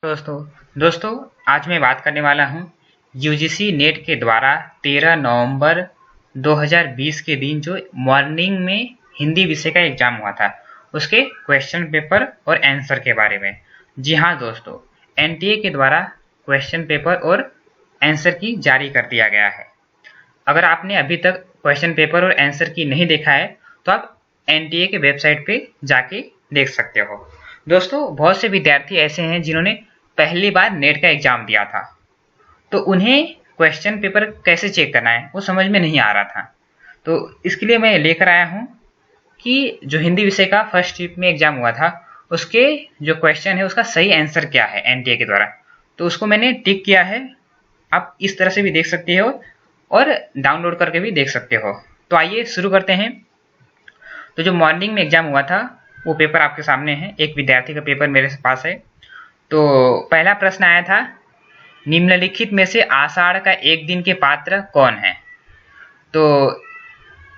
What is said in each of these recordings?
दोस्तों आज मैं बात करने वाला हूँ यूजीसी नेट के द्वारा 13 नवंबर 2020 के दिन जो मॉर्निंग में हिंदी विषय का एग्जाम हुआ था उसके क्वेश्चन पेपर और आंसर के बारे में। जी हाँ दोस्तों, एनटीए के द्वारा क्वेश्चन पेपर और आंसर की जारी कर दिया गया है। अगर आपने अभी तक क्वेश्चन पेपर और आंसर की नहीं देखा है तो आप एनटीए के वेबसाइट पे जाके देख सकते हो। दोस्तों, बहुत से विद्यार्थी ऐसे हैं जिन्होंने पहली बार नेट का एग्जाम दिया था, तो उन्हें क्वेश्चन पेपर कैसे चेक करना है वो समझ में नहीं आ रहा था। तो इसके लिए मैं लेकर आया हूँ कि जो हिंदी विषय का फर्स्ट शिफ्ट में एग्जाम हुआ था उसके जो क्वेश्चन है उसका सही आंसर क्या है एनटीए के द्वारा, तो उसको मैंने टिक किया है। आप इस तरह से भी देख सकते हो और डाउनलोड करके भी देख सकते हो। तो आइए शुरू करते हैं। तो जो मॉर्निंग में एग्जाम हुआ था वो पेपर आपके सामने है, एक विद्यार्थी का पेपर मेरे पास है। तो पहला प्रश्न आया था, निम्नलिखित में से आषाढ़ का एक दिन के पात्र कौन है। तो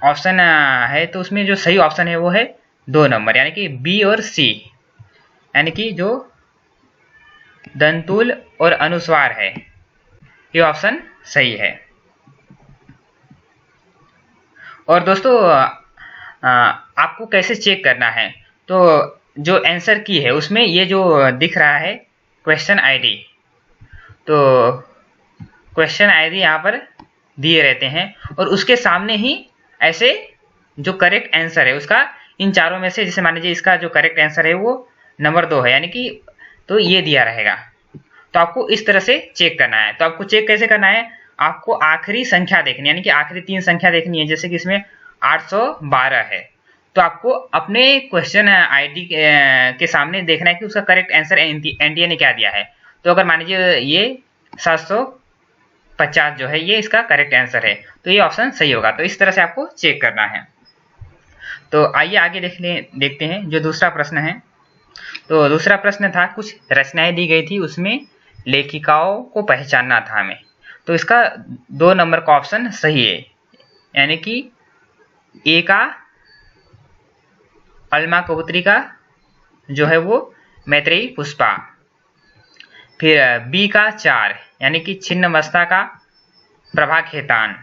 ऑप्शन है, तो उसमें जो सही ऑप्शन है वो है 2 नंबर, यानी कि बी और सी, यानी कि जो दंतुल और अनुस्वार है ये ऑप्शन सही है। और दोस्तों आपको कैसे चेक करना है, तो जो आंसर की है उसमें ये जो दिख रहा है क्वेश्चन आईडी, तो क्वेश्चन आईडी यहाँ पर दिए रहते हैं और उसके सामने ही ऐसे जो करेक्ट आंसर है उसका इन चारों में से, जैसे मान लीजिए इसका जो करेक्ट आंसर है वो नंबर 2 है, यानी कि तो ये दिया रहेगा। तो आपको इस तरह से चेक करना है। तो आपको चेक कैसे करना है, आपको आखिरी संख्या देखनी, यानी कि आखिरी 3 संख्या देखनी है। जैसे कि इसमें 812 है, तो आपको अपने क्वेश्चन आईडी के सामने देखना है कि उसका करेक्ट आंसर एनटीए ने क्या दिया है। तो अगर मान लीजिए ये 750 जो है ये इसका करेक्ट आंसर है, तो ये ऑप्शन सही होगा। तो इस तरह से आपको चेक करना है। तो आइए आगे देखते हैं जो दूसरा प्रश्न है। तो दूसरा प्रश्न था, कुछ रचनाएं दी गई थी उसमें लेखिकाओं को पहचानना था हमें। तो इसका 2 नंबर का ऑप्शन सही है, यानी कि ए का अल्मा कबूतरी का जो है वो मैत्रेयी पुष्पा, फिर बी का 4 यानी कि छिन्नमस्ता का प्रभा खेतान,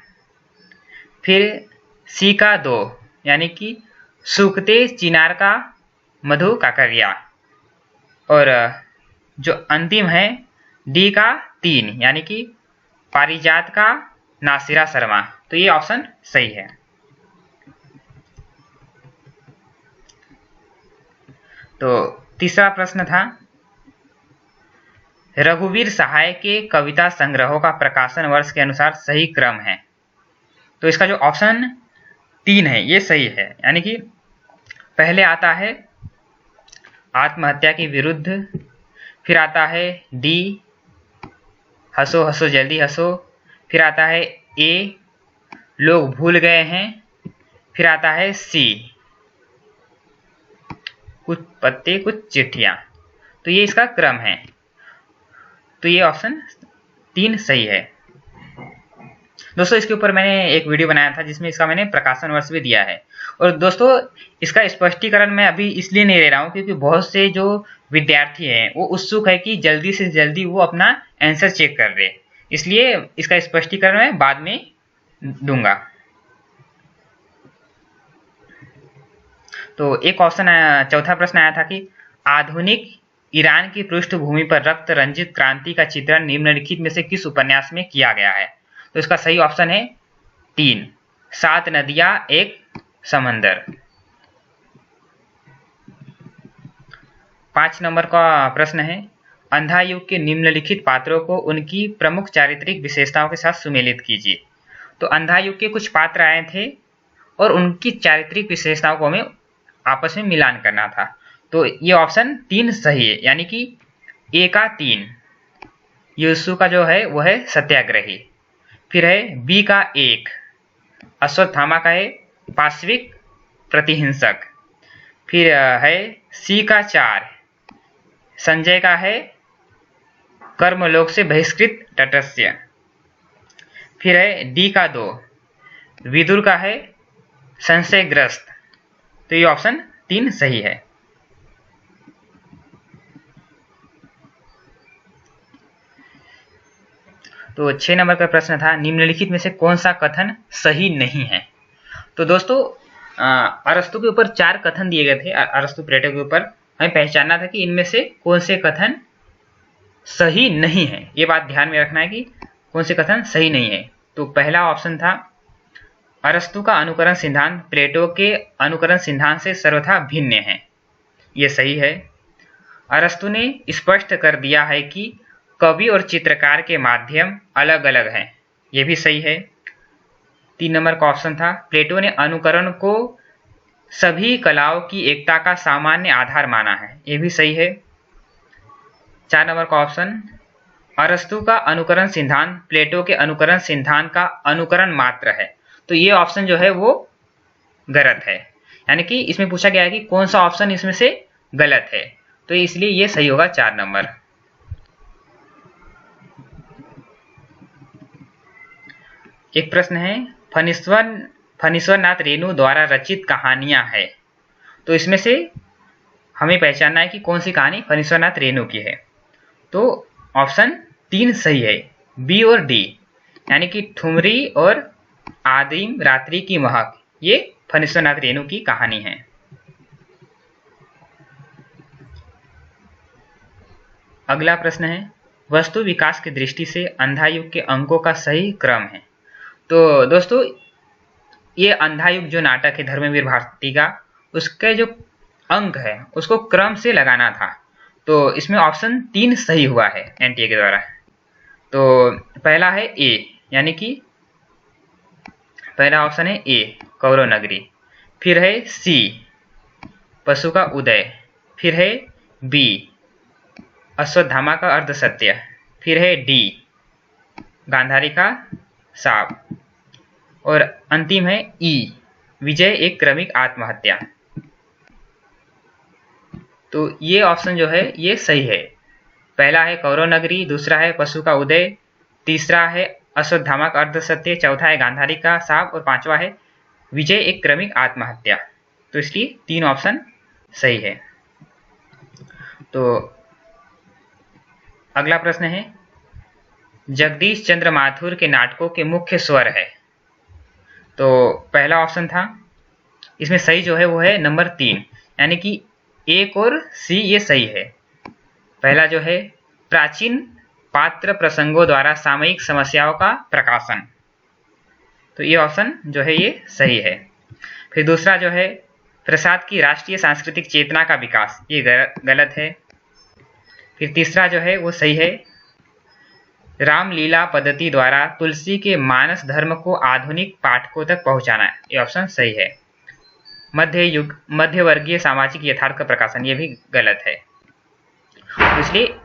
फिर सी का 2 यानी कि सूखते चिनार का मधु काकरिया, और जो अंतिम है डी का 3 यानी कि पारिजात का नासिरा शर्मा। तो ये ऑप्शन सही है। तो तीसरा प्रश्न था, रघुवीर सहाय के कविता संग्रहों का प्रकाशन वर्ष के अनुसार सही क्रम है। तो इसका जो ऑप्शन 3 है ये सही है, यानी कि पहले आता है आत्महत्या के विरुद्ध, फिर आता है डी हंसो हंसो जल्दी हंसो, फिर आता है ए लोग भूल गए हैं, फिर आता है सी कुछ पत्ते कुछ चिट्ठियां। तो ये इसका क्रम है। तो ये ऑप्शन 3 सही है। दोस्तों, इसके ऊपर मैंने एक वीडियो बनाया था जिसमें इसका मैंने प्रकाशन वर्ष भी दिया है। और दोस्तों, इसका स्पष्टीकरण मैं अभी इसलिए नहीं ले रहा हूँ क्योंकि बहुत से जो विद्यार्थी हैं वो उत्सुक है कि जल्दी से जल्दी वो अपना आंसर चेक कर ले, इसलिए इसका स्पष्टीकरण मैं बाद में दूंगा। तो एक ऑप्शन चौथा प्रश्न आया था कि आधुनिक ईरान की पृष्ठभूमि पर रक्त रंजित क्रांति का चित्रण निम्नलिखित में से किस उपन्यास में किया गया है। तो इसका सही ऑप्शन है 3 7 नदियां एक समंदर। 5 नंबर का प्रश्न है, अंधा युग के निम्नलिखित पात्रों को उनकी प्रमुख चारित्रिक विशेषताओं के साथ सुमेलित कीजिए। तो अंधा युग के कुछ पात्र आए थे और उनकी चारित्रिक विशेषताओं को हमें आपस में मिलान करना था। तो ये ऑप्शन 3 सही है, यानी कि ए का 3 यीशु का जो है वो है सत्याग्रही, फिर है बी का 1 अश्वत्थामा का है पाश्विक प्रतिहिंसक, फिर है सी का 4 संजय का है कर्मलोक से बहिष्कृत तटस्य, फिर है डी का 2 विदुर का है संशयग्रस्त। तो ये ऑप्शन 3 सही है। तो 6 नंबर का प्रश्न था, निम्नलिखित में से कौन सा कथन सही नहीं है। तो दोस्तों अरस्तु के ऊपर 4 कथन दिए गए थे, अरस्तु प्लेटो के ऊपर। हमें पहचानना था कि इनमें से कौन से कथन सही नहीं है। ये बात ध्यान में रखना है कि कौन से कथन सही नहीं है। तो पहला ऑप्शन था, अरस्तु का अनुकरण सिद्धांत प्लेटो के अनुकरण सिद्धांत से सर्वथा भिन्न है। ये सही है। अरस्तु ने स्पष्ट कर दिया है कि कवि और चित्रकार के माध्यम अलग अलग हैं। ये भी सही है। 3 नंबर का ऑप्शन था, प्लेटो ने अनुकरण को सभी कलाओं की एकता का सामान्य आधार माना है। ये भी सही है। 4 नंबर का ऑप्शन, अरस्तु का अनुकरण सिद्धांत प्लेटो के अनुकरण सिद्धांत का अनुकरण मात्र है। तो ये ऑप्शन जो है वो गलत है, यानी कि इसमें पूछा गया है कि कौन सा ऑप्शन इसमें से गलत है, तो इसलिए ये सही होगा 4 नंबर। एक प्रश्न है, फणीश्वर नाथ रेणु द्वारा रचित कहानियां है। तो इसमें से हमें पहचानना है कि कौन सी कहानी फणीश्वर नाथ रेणु की है। तो ऑप्शन 3 सही है, बी और डी, यानी कि ठुमरी और आदिम रात्रि की महक, ये फणीश्वर नाथ रेणु की कहानी है। अगला प्रश्न है, वस्तु विकास की दृष्टि से अंधा युग के अंकों का सही क्रम है। तो दोस्तों ये अंधा युग जो नाटक है धर्मवीर भारती का, उसके जो अंक है उसको क्रम से लगाना था। तो इसमें ऑप्शन 3 सही हुआ है एनटीए के द्वारा। तो पहला है ए, यानी कि पहला ऑप्शन है ए कौरव नगरी, फिर है सी पशु का उदय, फिर है बी अश्वत्थामा का अर्ध सत्य, फिर है डी गांधारी का शाप, और अंतिम है ई विजय एक क्रमिक आत्महत्या। तो ये ऑप्शन जो है ये सही है। पहला है कौरव नगरी, दूसरा है पशु का उदय, तीसरा है अश्वत्थामा का अर्ध सत्य, चौथा है गांधारी का शाप और पांचवा है विजय एक क्रमिक आत्महत्या। तो इसलिए 3 ऑप्शन सही है। तो अगला प्रश्न है, जगदीश चंद्र माथुर के नाटकों के मुख्य स्वर है। तो पहला ऑप्शन था, इसमें सही जो है वो है नंबर 3, यानी कि एक और सी ये सही है। पहला जो है प्राचीन पात्र प्रसंगों द्वारा सामयिक समस्याओं का प्रकाशन, तो ये ऑप्शन जो है ये सही है। फिर दूसरा जो है प्रसाद की राष्ट्रीय सांस्कृतिक चेतना का विकास, ये गलत है। फिर तीसरा जो है वो सही है, रामलीला पद्धति द्वारा तुलसी के मानस धर्म को आधुनिक पाठकों तक पहुंचाना, ये ऑप्शन सही है। मध्यवर्गीय सामाजिक यथार्थ का प्रकाशन, ये भी गलत है। इसलिए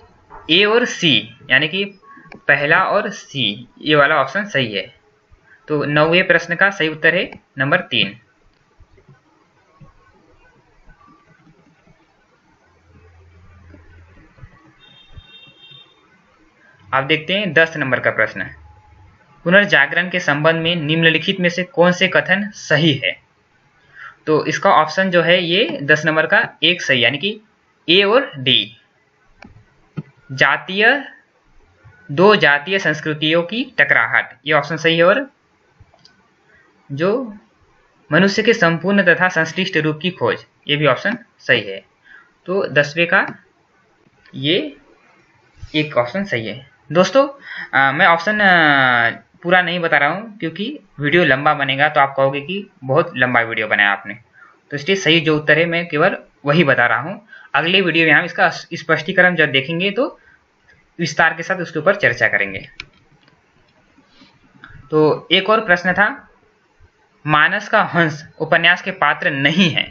ए और सी, यानी कि पहला और सी, ये वाला ऑप्शन सही है। तो 9वें प्रश्न का सही उत्तर है नंबर 3। आप देखते हैं 10 नंबर का प्रश्न, पुनर्जागरण के संबंध में निम्नलिखित में से कौन से कथन सही है। तो इसका ऑप्शन जो है ये 10 नंबर का एक सही, यानी कि ए और डी। दो जातीय संस्कृतियों की टकराहट, ये ऑप्शन सही है। और जो मनुष्य के संपूर्ण तथा संश्लिष्ट रूप की खोज, ये भी ऑप्शन सही है। तो 10वें का ये एक ऑप्शन सही है। दोस्तों मैं ऑप्शन पूरा नहीं बता रहा हूँ क्योंकि वीडियो लंबा बनेगा, तो आप कहोगे कि बहुत लंबा वीडियो बनाया आपने, तो इसलिए सही जो उत्तर है मैं केवल वही बता रहा हूँ। अगले वीडियो में हम इसका स्पष्टीकरण जब देखेंगे तो विस्तार के साथ उसके ऊपर चर्चा करेंगे। तो एक और प्रश्न था, मानस का हंस उपन्यास के पात्र नहीं है।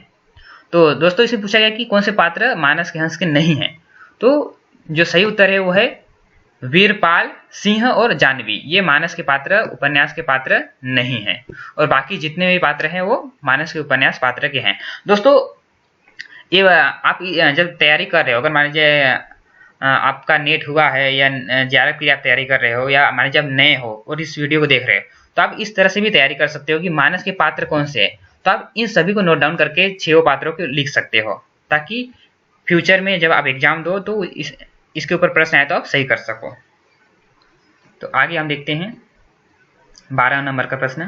तो दोस्तों इसमें पूछा गया कि कौन से पात्र मानस के हंस के नहीं हैं। तो जो सही उत्तर है वो है वीरपाल, सिंह और जानवी, ये मानस के पात्र उपन्यास के पात्र नहीं हैं, और बाकी जितने भी पात्र हैं वो मानस के उपन्यास पात्र के हैं। दोस्तों ये आप जब तैयारी कर रहे हो, अगर मान लीजिए आपका नेट हुआ है या जेआरएफ की आप तैयारी कर रहे हो, या मान लीजिए आप नए हो और इस वीडियो को देख रहे हो, तो आप इस तरह से भी तैयारी कर सकते हो कि मानस के पात्र कौन से हैं। तो आप इन सभी को नोट डाउन करके 6 पात्रों को लिख सकते हो, ताकि फ्यूचर में जब आप एग्जाम दो तो इसके ऊपर प्रश्न आए तो आप सही कर सको। तो आगे हम देखते हैं 12 नंबर का प्रश्न।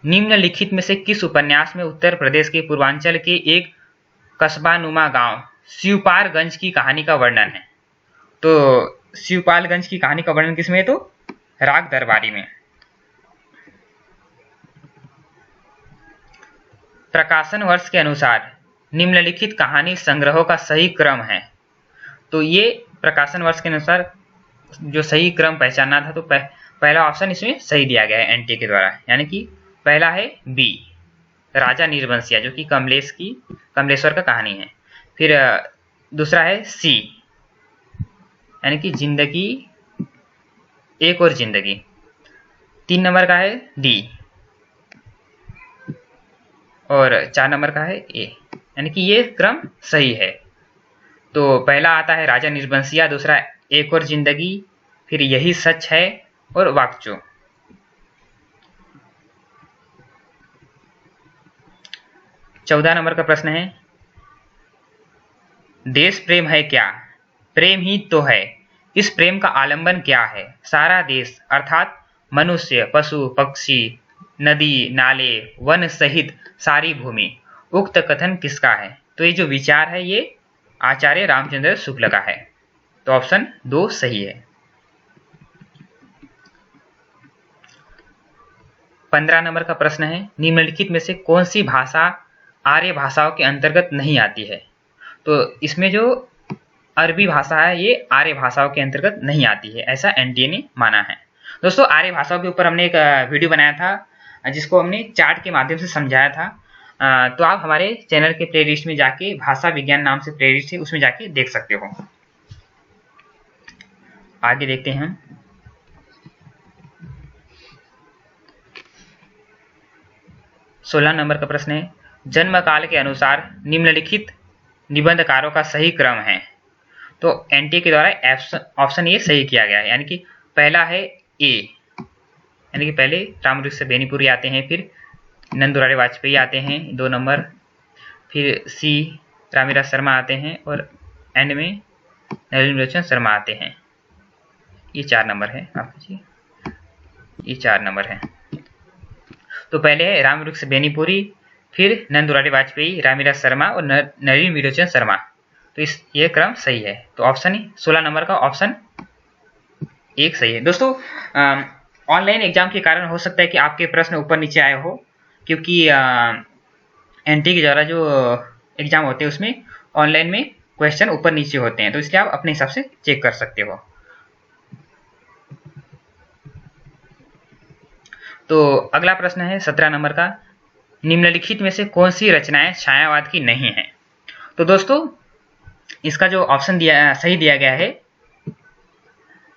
निम्नलिखित में से किस उपन्यास में उत्तर प्रदेश के पूर्वांचल के एक कस्बानुमा गांव शिवपालगंज की कहानी का वर्णन है? तो शिवपालगंज की कहानी का वर्णन किसमें है? तो राग दरबारी में। प्रकाशन वर्ष के अनुसार निम्नलिखित कहानी संग्रहों का सही क्रम है। तो ये प्रकाशन वर्ष के अनुसार जो सही क्रम पहचानना था, तो पहला ऑप्शन इसमें सही दिया गया है एनटीए के द्वारा, यानी कि पहला है बी, राजा निर्बंसिया, जो कि कमलेश्वर का कहानी है। फिर दूसरा है सी, यानी कि जिंदगी एक और जिंदगी। 3 नंबर का है डी और 4 नंबर का है ए, यानी कि ये क्रम सही है। तो पहला आता है राजा निर्बंसिया, दूसरा एक और जिंदगी, फिर यही सच है और वाकचो। चौदह नंबर का प्रश्न है, देश प्रेम है क्या? प्रेम ही तो है। इस प्रेम का आलंबन क्या है? सारा देश अर्थात मनुष्य, पशु, पक्षी, नदी, नाले, वन सहित सारी भूमि। उक्त कथन किसका है? तो ये जो विचार है ये आचार्य रामचंद्र शुक्ल का है। तो ऑप्शन 2 सही है। 15 नंबर का प्रश्न है, निम्नलिखित में से कौन सी भाषा आर्य भाषाओं के अंतर्गत नहीं आती है? तो इसमें जो अरबी भाषा है ये आर्य भाषाओं के अंतर्गत नहीं आती है, ऐसा एनटीए ने माना है। दोस्तों, आर्य भाषाओं के ऊपर हमने एक वीडियो बनाया था जिसको हमने चार्ट के माध्यम से समझाया था। तो आप हमारे चैनल के प्लेलिस्ट में जाके भाषा विज्ञान नाम से प्लेलिस्ट है, उसमें जाके देख सकते हो। आगे देखते हैं हम। 16 नंबर का प्रश्न है, जन्म काल के अनुसार निम्नलिखित निबंधकारों का सही क्रम है। तो एनटीए के द्वारा ऑप्शन ए सही किया गया है, यानी कि पहला है ए, यानी कि पहले रामवृक्ष बेनीपुरी आते हैं, फिर नंदुरारी वाजपेयी आते हैं 2 नंबर, फिर सी रामीराज शर्मा आते हैं और एंड में नलिनीलोचन शर्मा आते हैं। ये 4 नंबर है, आपकी ये 4 नंबर है। तो पहले है रामवृक्ष बेनीपुरी, फिर नंदुरारी वाजपेयी, रामीराज शर्मा और नलिनीलोचन शर्मा। तो ये क्रम सही है। तो ऑप्शन 16 नंबर का ऑप्शन 1 सही है। दोस्तों, ऑनलाइन एग्जाम के कारण हो सकता है कि आपके प्रश्न ऊपर नीचे आए हो, क्योंकि एनटीए के द्वारा जो एग्जाम होते हैं उसमें ऑनलाइन में क्वेश्चन ऊपर नीचे होते हैं, तो इसलिए आप अपने हिसाब से चेक कर सकते हो। तो अगला प्रश्न है 17 नंबर का, निम्नलिखित में से कौन सी रचनाएं छायावाद की नहीं है? तो दोस्तों, इसका जो ऑप्शन सही दिया गया है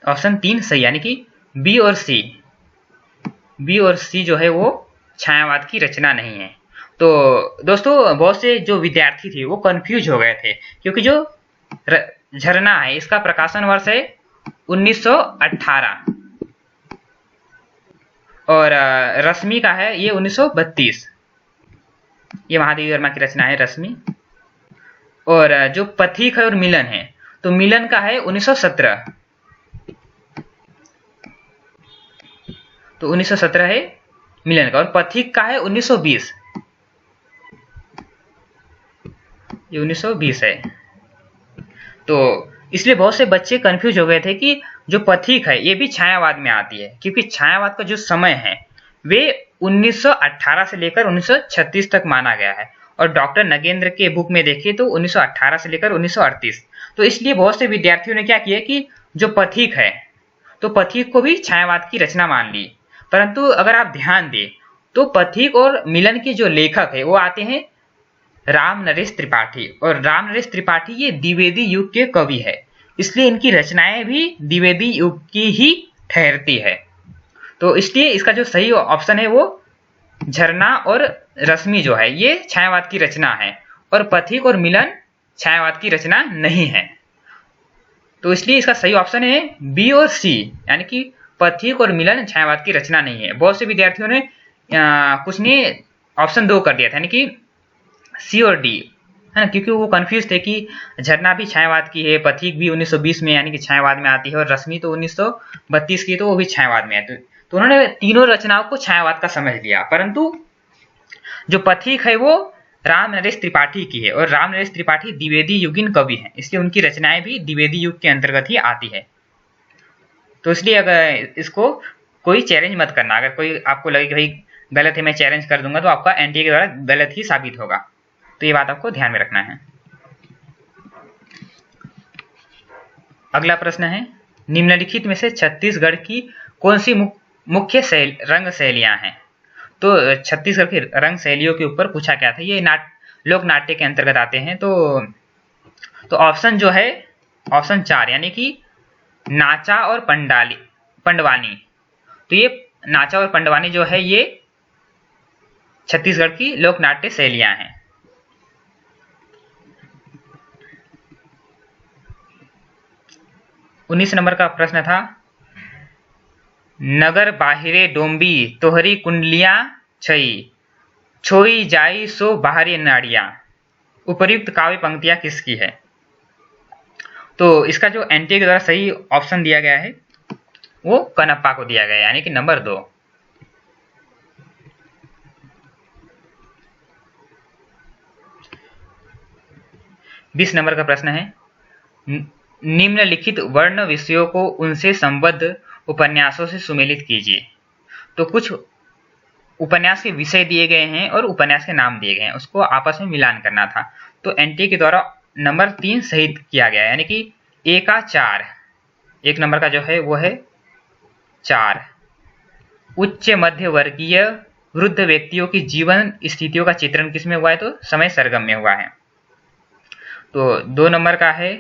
ऑप्शन 3 सही, यानी कि बी और सी जो है वो छायावाद की रचना नहीं है। तो दोस्तों, बहुत से जो विद्यार्थी थे वो कंफ्यूज हो गए थे, क्योंकि जो झरना है इसका प्रकाशन वर्ष है 1918 और रश्मि का है ये 1932। ये महादेवी वर्मा की रचना है रश्मि। और जो पथिक है और मिलन है, तो मिलन का है 1917। तो 1917 है मिलन का, और पथिक का है 1920। ये 1920 है। तो इसलिए बहुत से बच्चे कंफ्यूज हो गए थे कि जो पथिक है ये भी छायावाद में आती है, क्योंकि छायावाद का जो समय है वे 1918 से लेकर 1936 तक माना गया है, और डॉक्टर नगेंद्र के बुक में देखिए तो 1918 से लेकर 1938। तो इसलिए बहुत से विद्यार्थियों ने क्या किया कि जो पथिक है तो पथिक को भी छायावाद की रचना मान ली। परंतु अगर आप ध्यान दें तो पथिक और मिलन के जो लेखक है वो आते हैं राम नरेश त्रिपाठी, और राम नरेश त्रिपाठी ये द्विवेदी युग के कवि है, इसलिए इनकी रचनाएं भी द्विवेदी युग की ही ठहरती है। तो इसलिए इसका जो सही ऑप्शन है वो झरना और रश्मि जो है ये छायावाद की रचना है, और पथिक और मिलन छायावाद की रचना नहीं है। तो इसलिए इसका सही ऑप्शन है बी और सी, यानी कि पथिक और मिलन छायावाद की रचना नहीं है। बहुत से विद्यार्थियों ने कुछ ने ऑप्शन 2 कर दिया था, यानी कि सी और डी है ना, क्योंकि वो कंफ्यूज थे कि झरना भी छायावाद की है, पथिक भी 1920 में यानी कि छायावाद में आती है, और रश्मि तो 1932 की, तो वो भी छायावाद में है। तो उन्होंने तीनों रचनाओं को छायावाद का समझ लिया, परंतु जो पथिक है वो राम नरेश त्रिपाठी की है, और राम नरेश त्रिपाठी द्विवेदी युगीन कवि हैं, इसलिए उनकी रचनाएं भी द्विवेदी युग के अंतर्गत ही आती है। तो इसलिए अगर इसको कोई चैलेंज मत करना, अगर कोई आपको लगे कि भाई गलत है मैं चैलेंज कर दूंगा, तो आपका एनटीए के द्वारा गलत ही साबित होगा। तो ये बात आपको ध्यान में रखना है। अगला प्रश्न है, निम्नलिखित में से छत्तीसगढ़ की कौन सी मुख्य रंग शैलियां हैं? तो छत्तीसगढ़ की रंग शैलियों के ऊपर पूछा गया था, ये लोक नाट्य के अंतर्गत आते हैं। तो ऑप्शन जो है ऑप्शन 4 यानी कि नाचा और पंडवानी। तो ये नाचा और पंडवानी जो है ये छत्तीसगढ़ की लोक नाट्य शैलियां हैं। उन्नीस नंबर का प्रश्न था, नगर बाहिरे डोंबी तोहरी कुंडलियां छई, छोई जाई सो बाहरी नाड़ियां, उपर्युक्त काव्य पंक्तियां किसकी है? तो इसका जो एनटीए के द्वारा सही ऑप्शन दिया गया है वो कनप्पा को दिया गया है, यानी कि नंबर 2। बीस नंबर का प्रश्न है, निम्नलिखित वर्ण विषयों को उनसे संबद्ध उपन्यासों से सुमेलित कीजिए। तो कुछ उपन्यास के विषय दिए गए हैं और उपन्यास के नाम दिए गए हैं, उसको आपस में मिलान करना था। तो एनटीए के द्वारा नंबर 3 सही किया गया है, यानी कि ए का 4, एक नंबर का जो है वो है 4। उच्च मध्य वर्गीय वृद्ध व्यक्तियों की जीवन स्थितियों का चित्रण किसमें हुआ है? तो समय सरगम में हुआ है। तो 2 नंबर का है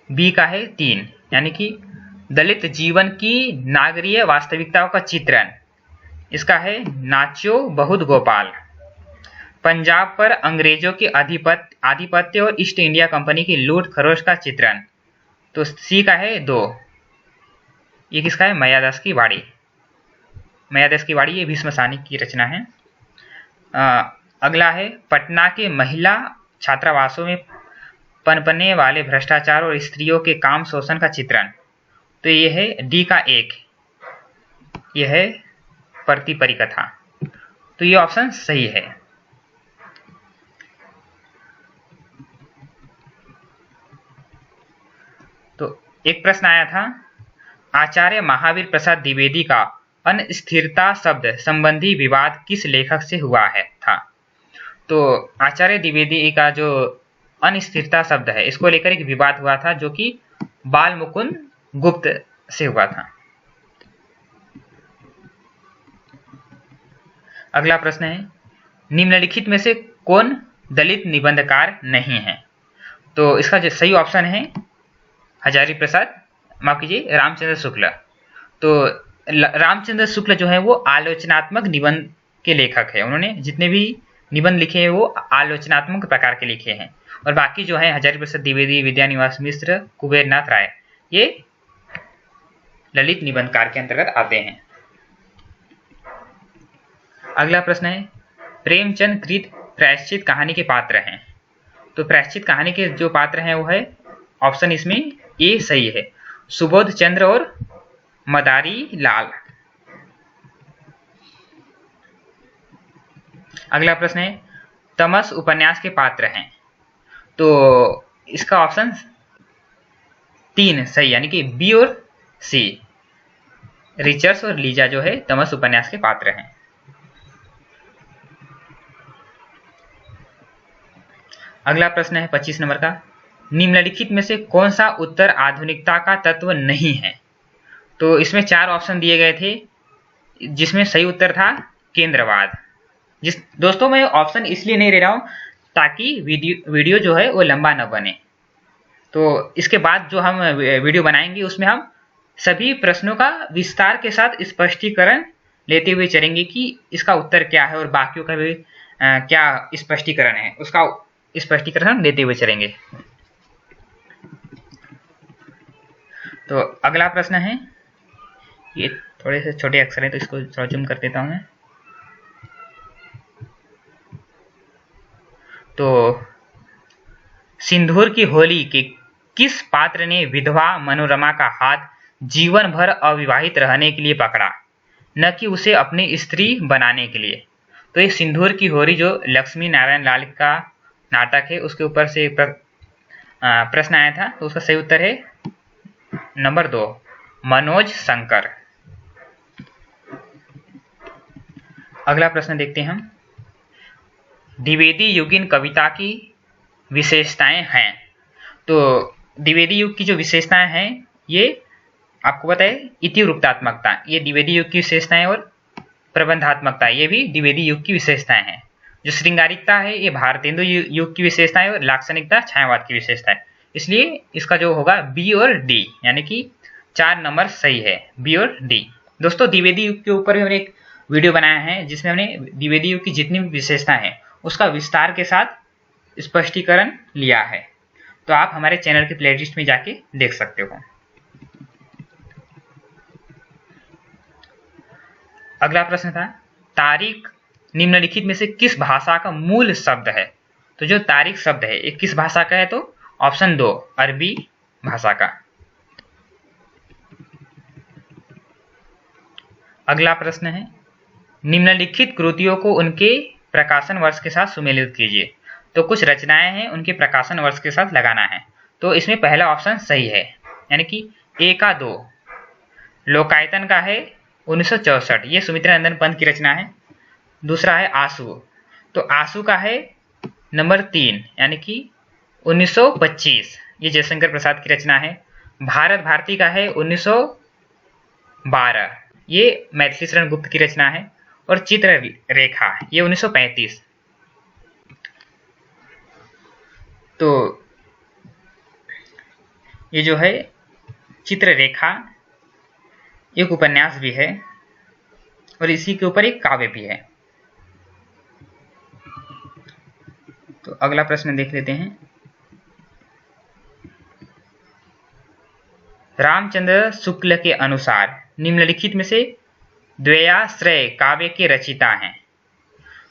बी का है 3, यानी कि दलित जीवन की नागरीय वास्तविकताओं का चित्रण, इसका है नाच्यो बहुत गोपाल। पंजाब पर अंग्रेजों के आधिपत्य और ईस्ट इंडिया कंपनी की लूट खरोच का चित्रण, तो सी का है 2, ये किसका है? मायादास की वाड़ी। मायादास की वाड़ी ये भीष्म सानी की रचना है। अगला है, पटना के महिला छात्रावासों में पनपने वाले भ्रष्टाचार और स्त्रियों के काम शोषण का चित्रण, तो ये है डी का 1, ये है परती परिकथा। तो ये ऑप्शन सही है। तो एक प्रश्न आया था, आचार्य महावीर प्रसाद द्विवेदी का अनस्थिरता शब्द संबंधी विवाद किस लेखक से हुआ है था? तो आचार्य द्विवेदी का जो अनिस्थिरता शब्द है इसको लेकर एक विवाद हुआ था, जो कि बाल मुकुंद गुप्त से हुआ था। अगला प्रश्न है, निम्नलिखित में से कौन दलित निबंधकार नहीं है? तो इसका जो सही ऑप्शन है हजारी प्रसाद, माफ कीजिए, रामचंद्र शुक्ल। तो रामचंद्र शुक्ल जो है वो आलोचनात्मक निबंध के लेखक है, उन्होंने जितने भी निबंध लिखे हैं वो आलोचनात्मक प्रकार के लिखे हैं, और बाकी जो है हजारी प्रसाद द्विवेदी, विद्यानिवास मिश्र, कुबेरनाथ राय, ये ललित निबंधकार के अंतर्गत आते हैं। अगला प्रश्न है, प्रेमचंद कृत प्रायश्चित कहानी के पात्र हैं। तो प्रायश्चित कहानी के जो पात्र हैं वो है ऑप्शन इसमें ए सही है, सुबोध चंद्र और मदारी लाल। अगला प्रश्न है, तमस उपन्यास के पात्र हैं। तो इसका ऑप्शन 3 सही, यानी कि बी और सी, रिचर्ड्स और लीजा जो है तमस उपन्यास के पात्र हैं। अगला प्रश्न है 25 नंबर का, निम्नलिखित में से कौन सा उत्तर आधुनिकता का तत्व नहीं है? तो इसमें 4 ऑप्शन दिए गए थे, जिसमें सही उत्तर था केंद्रवाद। दोस्तों मैं ऑप्शन इसलिए नहीं ले रहा हूं ताकि वीडियो जो है वो लंबा न बने। तो इसके बाद जो हम वीडियो बनाएंगे उसमें हम सभी प्रश्नों का विस्तार के साथ स्पष्टीकरण लेते हुए चलेंगे कि इसका उत्तर क्या है और बाकियों का भी क्या स्पष्टीकरण है, उसका स्पष्टीकरण देते हुए चलेंगे। तो अगला प्रश्न है, ये थोड़े से छोटे अक्षर हैं तो इसको थोड़ा जूम कर देता हूं मैं। तो सिंदूर की होली के किस पात्र ने विधवा मनोरमा का हाथ जीवन भर अविवाहित रहने के लिए पकड़ा, न कि उसे अपनी स्त्री बनाने के लिए? तो ये सिंदूर की होली जो लक्ष्मी नारायण लाल का नाटक है उसके ऊपर से प्रश्न आया था। तो उसका सही उत्तर है नंबर 2, मनोज शंकर। अगला प्रश्न देखते हैं हम। द्विवेदी युगीन कविता की विशेषताएं हैं। तो द्विवेदी युग की जो विशेषताएं हैं ये आपको पता है, इतिवृत्तात्मकता ये द्विवेदी युग की विशेषताएं, और प्रबंधात्मकता ये भी द्विवेदी युग की विशेषताएं हैं। जो श्रृंगारिकता है ये भारतेंदु युग की विशेषता है, और लाक्षणिकता छायावाद की विशेषता है। इसलिए इसका जो होगा बी और डी, यानी कि 4 नंबर सही है, बी और डी। दोस्तों द्विवेदी युग के ऊपर हमने एक वीडियो बनाया है जिसमें हमने द्विवेदी युग की जितनी भी विशेषताएं हैं उसका विस्तार के साथ स्पष्टीकरण लिया है। तो आप हमारे चैनल की प्लेलिस्ट में जाके देख सकते हो। अगला प्रश्न था, तारीख निम्नलिखित में से किस भाषा का मूल शब्द है? तो जो तारीख शब्द है ये किस भाषा का है? तो ऑप्शन 2, अरबी भाषा का। अगला प्रश्न है, निम्नलिखित कृतियों को उनके प्रकाशन वर्ष के साथ सुमेलित कीजिए। तो कुछ रचनाएं हैं उनके प्रकाशन वर्ष के साथ लगाना है। तो इसमें पहला ऑप्शन सही है, यानी कि ए का 2 लोकायतन का है 1964, ये सुमित्रा नंदन पंत की रचना है। दूसरा है आंसू, तो आंसू का है नंबर 3 यानी कि 1925, ये जयशंकर प्रसाद की रचना है। भारत भारती का है 1912, ये मैथिली शरण गुप्त की रचना है। और चित्र रेखा ये 1935। तो ये जो है चित्र रेखा एक उपन्यास भी है और इसी के ऊपर एक काव्य भी है। तो अगला प्रश्न देख लेते हैं। रामचंद्र शुक्ल के अनुसार निम्नलिखित में से द्वयाश्रय काव्य के रचिता हैं।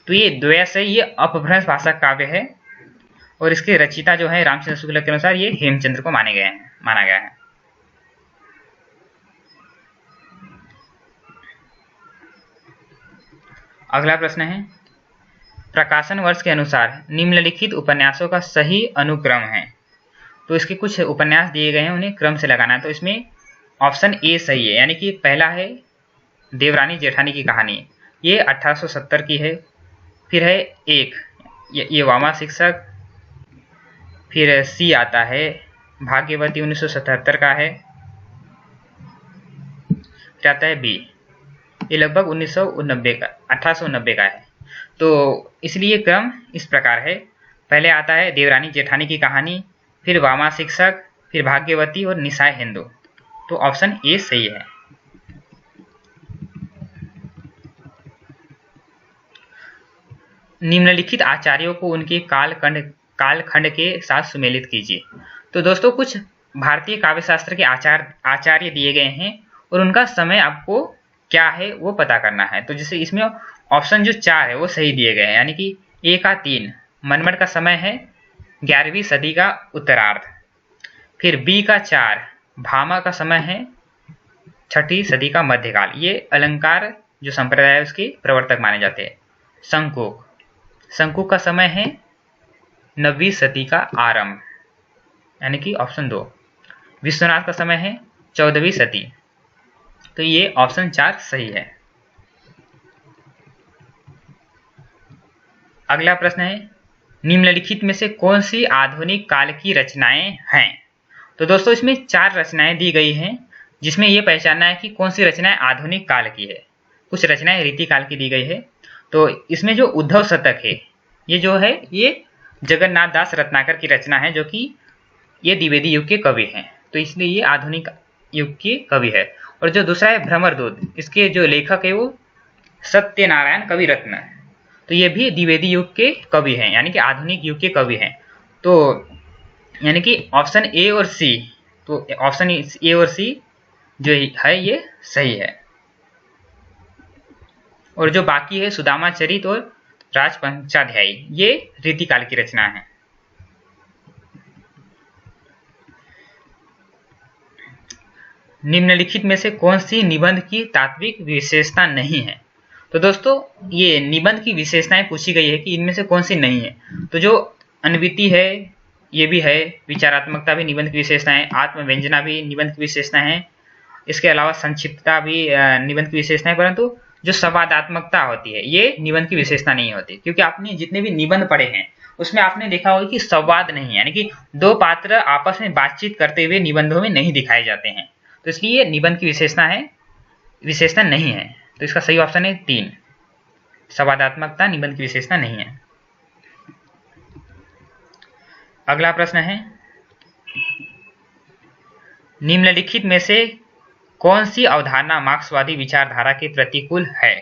तो ये द्वयाश्रय ये अपभ्रंश भाषा काव्य है और इसके रचिता जो है रामचंद्र शुक्ल के अनुसार ये हेमचंद्र को माना गया है। अगला प्रश्न है, प्रकाशन वर्ष के अनुसार निम्नलिखित उपन्यासों का सही अनुक्रम है। तो इसके कुछ उपन्यास दिए गए हैं, उन्हें क्रम से लगाना है। तो इसमें ऑप्शन ए सही है, यानी कि पहला है देवरानी जेठानी की कहानी, ये 1870 की है। फिर है एक ये वामा शिक्षक, फिर सी आता है भाग्यवती 1977 का है। फिर आता है बी, ये लगभग 1890 का है। तो इसलिए क्रम इस प्रकार है, पहले आता है देवरानी जेठानी की कहानी, फिर वामा शिक्षक, फिर भाग्यवती और निशाय हिंदू। तो ऑप्शन ए सही है। निम्नलिखित आचार्यों को उनके कालखंड के साथ सुमेलित कीजिए। तो दोस्तों कुछ भारतीय काव्यशास्त्र के आचार्य दिए गए हैं और उनका समय आपको क्या है वो पता करना है। तो जैसे इसमें ऑप्शन जो 4 है वो सही दिए गए हैं, यानी कि ए का 3 मनमट का समय है 11वीं सदी का उत्तरार्ध, फिर बी का 4 भामा का समय है 6ठी सदी का मध्यकाल, ये अलंकार जो संप्रदाय है उसके प्रवर्तक माने जाते हैं। शंकुक का समय है 9वीं सदी का आरंभ, यानी कि ऑप्शन 2। विश्वनाथ का समय है 14वीं सदी, तो ये ऑप्शन 4 सही है। अगला प्रश्न है, निम्नलिखित में से कौन सी आधुनिक काल की रचनाएं हैं? तो दोस्तों इसमें 4 रचनाएं दी गई हैं जिसमें यह पहचानना है कि कौन सी रचनाएं आधुनिक काल की है। कुछ रचनाएं रीति काल की दी गई है। तो इसमें जो उद्धव शतक है ये जो है ये जगन्नाथ दास रत्नाकर की रचना है, जो कि ये द्विवेदी युग के कवि हैं, तो इसलिए ये आधुनिक युग के कवि है। और जो दूसरा है भ्रमरदूत, इसके जो लेखक है वो सत्यनारायण कवि रत्न, तो ये भी द्विवेदी युग के कवि हैं, यानी कि आधुनिक युग के कवि हैं। तो यानी कि ऑप्शन ए और सी, तो ऑप्शन ए और सी जो है ये सही है। और जो बाकी है सुदामा चरित और राजपंचाध्यायी, ये रीतिकाल की रचना है। निम्नलिखित में से कौन सी निबंध की तात्विक विशेषता नहीं है? तो दोस्तों ये निबंध की विशेषताएं पूछी गई है कि इनमें से कौन सी नहीं है। तो जो अनविति है ये भी है, विचारात्मकता भी निबंध की विशेषता है, आत्मव्यंजना भी निबंध की विशेषता है, इसके अलावा संक्षिप्तता भी निबंध की विशेषता है, परंतु जो संवादात्मकता होती है ये निबंध की विशेषता नहीं होती, क्योंकि आपने जितने भी निबंध पढ़े हैं उसमें आपने देखा होगा कि संवाद नहीं है, यानी कि दो पात्र आपस में बातचीत करते हुए निबंधों में नहीं दिखाए जाते हैं, तो इसलिए निबंध की विशेषता नहीं है। तो इसका सही ऑप्शन है 3, संवादात्मकता निबंध की विशेषता नहीं है। अगला प्रश्न है, निम्नलिखित में से कौन सी अवधारणा मार्क्सवादी विचारधारा के प्रतिकूल है?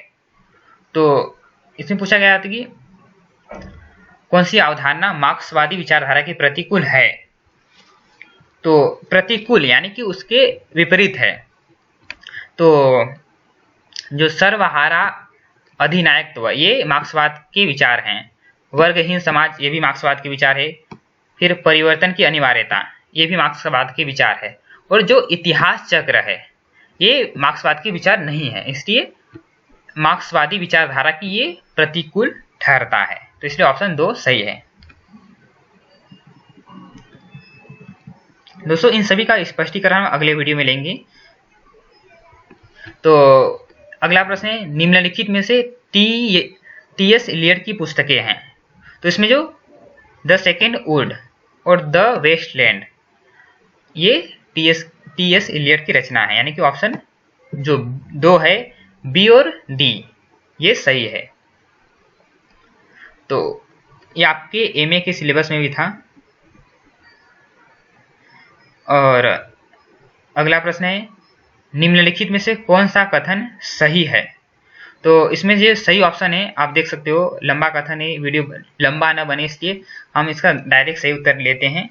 तो इसमें पूछा गया था कि कौन सी अवधारणा मार्क्सवादी विचारधारा के प्रतिकूल है। तो प्रतिकूल यानी कि उसके विपरीत है। तो जो सर्वहारा अधिनायकत्व ये मार्क्सवाद के विचार हैं, वर्गहीन समाज ये भी मार्क्सवाद के विचार है, फिर परिवर्तन की अनिवार्यता ये भी मार्क्सवाद के विचार है, और जो इतिहास चक्र है ये मार्क्सवाद के विचार नहीं है, इसलिए मार्क्सवादी विचारधारा की ये प्रतिकूल ठहरता है। तो इसलिए ऑप्शन 2 सही है। दोस्तों इन सभी का स्पष्टीकरण हम अगले वीडियो में लेंगे। तो अगला प्रश्न है, निम्नलिखित में से टी.एस. इलियट की पुस्तकें हैं। तो इसमें जो द सेकेंड वुड और द वेस्टलैंड ये टी.एस. इलियट की रचना है, यानी कि ऑप्शन जो 2 है बी और डी ये सही है। तो ये आपके एमए के सिलेबस में भी था। और अगला प्रश्न है, निम्नलिखित में से कौन सा कथन सही है? तो इसमें जो सही ऑप्शन है आप देख सकते हो, लंबा कथन है, वीडियो लंबा ना बने इसलिए हम इसका डायरेक्ट सही उत्तर लेते हैं।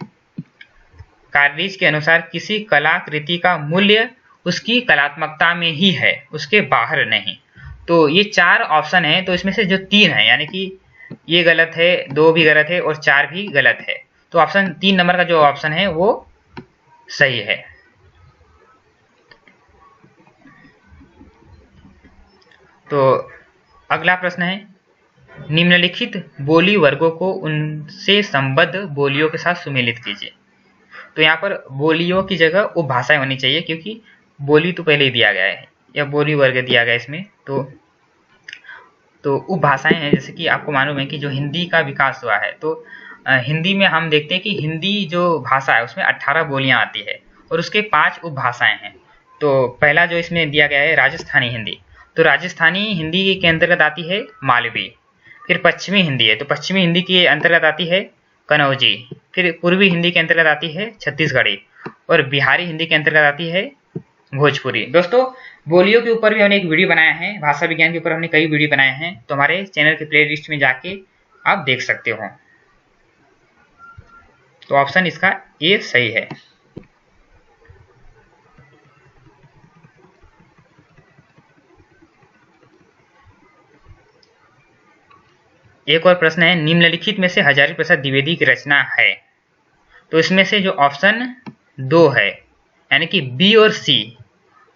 कार्लिज के अनुसार किसी कलाकृति का मूल्य उसकी कलात्मकता में ही है, उसके बाहर नहीं। तो ये 4 ऑप्शन है, तो इसमें से जो 3 है यानी कि ये गलत है, 2 भी गलत है और 4 भी गलत है, तो ऑप्शन 3 नंबर का जो ऑप्शन है वो सही है। तो अगला प्रश्न है, निम्नलिखित बोली वर्गों को उनसे संबद्ध बोलियों के साथ सुमेलित कीजिए। तो यहाँ पर बोलियों की जगह उपभाषाएं होनी चाहिए, क्योंकि बोली तो पहले ही दिया गया है या बोली वर्ग दिया गया इसमें। तो उपभाषाएं हैं, जैसे कि आपको मालूम है कि जो हिंदी का विकास हुआ है, तो हिंदी में हम देखते हैं कि हिंदी जो भाषा है उसमें 18 बोलियां आती है और उसके 5 उपभाषाएं हैं। तो पहला जो इसमें दिया गया है राजस्थानी हिंदी, तो राजस्थानी हिंदी के अंतर्गत आती है मालवी। फिर पश्चिमी हिंदी है, तो पश्चिमी हिंदी के अंतर्गत आती है कनौजी। फिर पूर्वी हिंदी के अंतर्गत आती है छत्तीसगढ़ी, और बिहारी हिंदी के अंतर्गत आती है भोजपुरी। दोस्तों बोलियों के ऊपर भी हमने एक वीडियो बनाया है, भाषा विज्ञान के ऊपर हमने कई वीडियो बनाए हैं, तो हमारे चैनल के प्ले लिस्ट में जाके आप देख सकते हो। तो ऑप्शन इसका ए सही है। एक और प्रश्न है, निम्नलिखित में से हजारी प्रसाद द्विवेदी की रचना है। तो इसमें से जो ऑप्शन 2 है यानी कि बी और सी,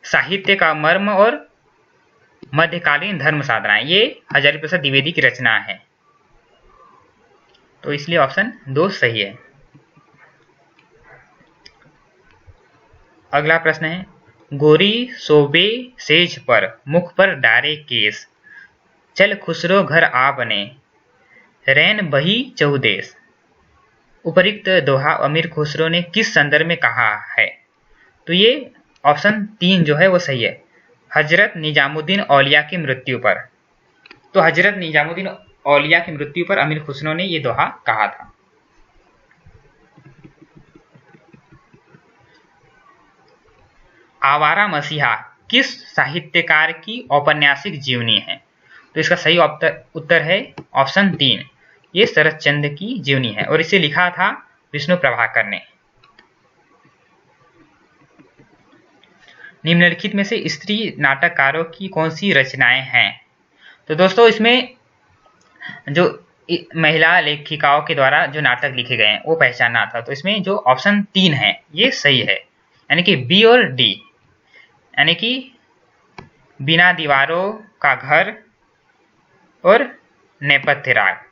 साहित्य का मर्म और मध्यकालीन धर्म साधनाएं, ये हजारी प्रसाद द्विवेदी की रचना है, तो इसलिए ऑप्शन 2 सही है। अगला प्रश्न है, गोरी सोबे सेज पर मुख पर डारे केस, चल खुसरो घर आ बने, रैन बही चहुदेश। उपरिक्त दोहा अमीर खुसरो ने किस संदर्भ में कहा है? तो ये ऑप्शन 3 जो है वो सही है, हजरत निजामुद्दीन औलिया की मृत्यु पर। तो हजरत निजामुद्दीन औलिया की मृत्यु पर अमीर खुसरो ने ये दोहा कहा था। आवारा मसीहा किस साहित्यकार की औपन्यासिक जीवनी है? तो इसका सही उत्तर है ऑप्शन 3, ये शरतचंद्र की जीवनी है और इसे लिखा था विष्णु प्रभाकर ने। निम्नलिखित में से स्त्री नाटककारों की कौन सी रचनाएं हैं? तो दोस्तों इसमें जो महिला लेखिकाओं के द्वारा जो नाटक लिखे गए हैं वो पहचानना था। तो इसमें जो ऑप्शन 3 है ये सही है, यानी कि बी और डी, यानी कि बिना दीवारों का घर और नेपथ्य राग।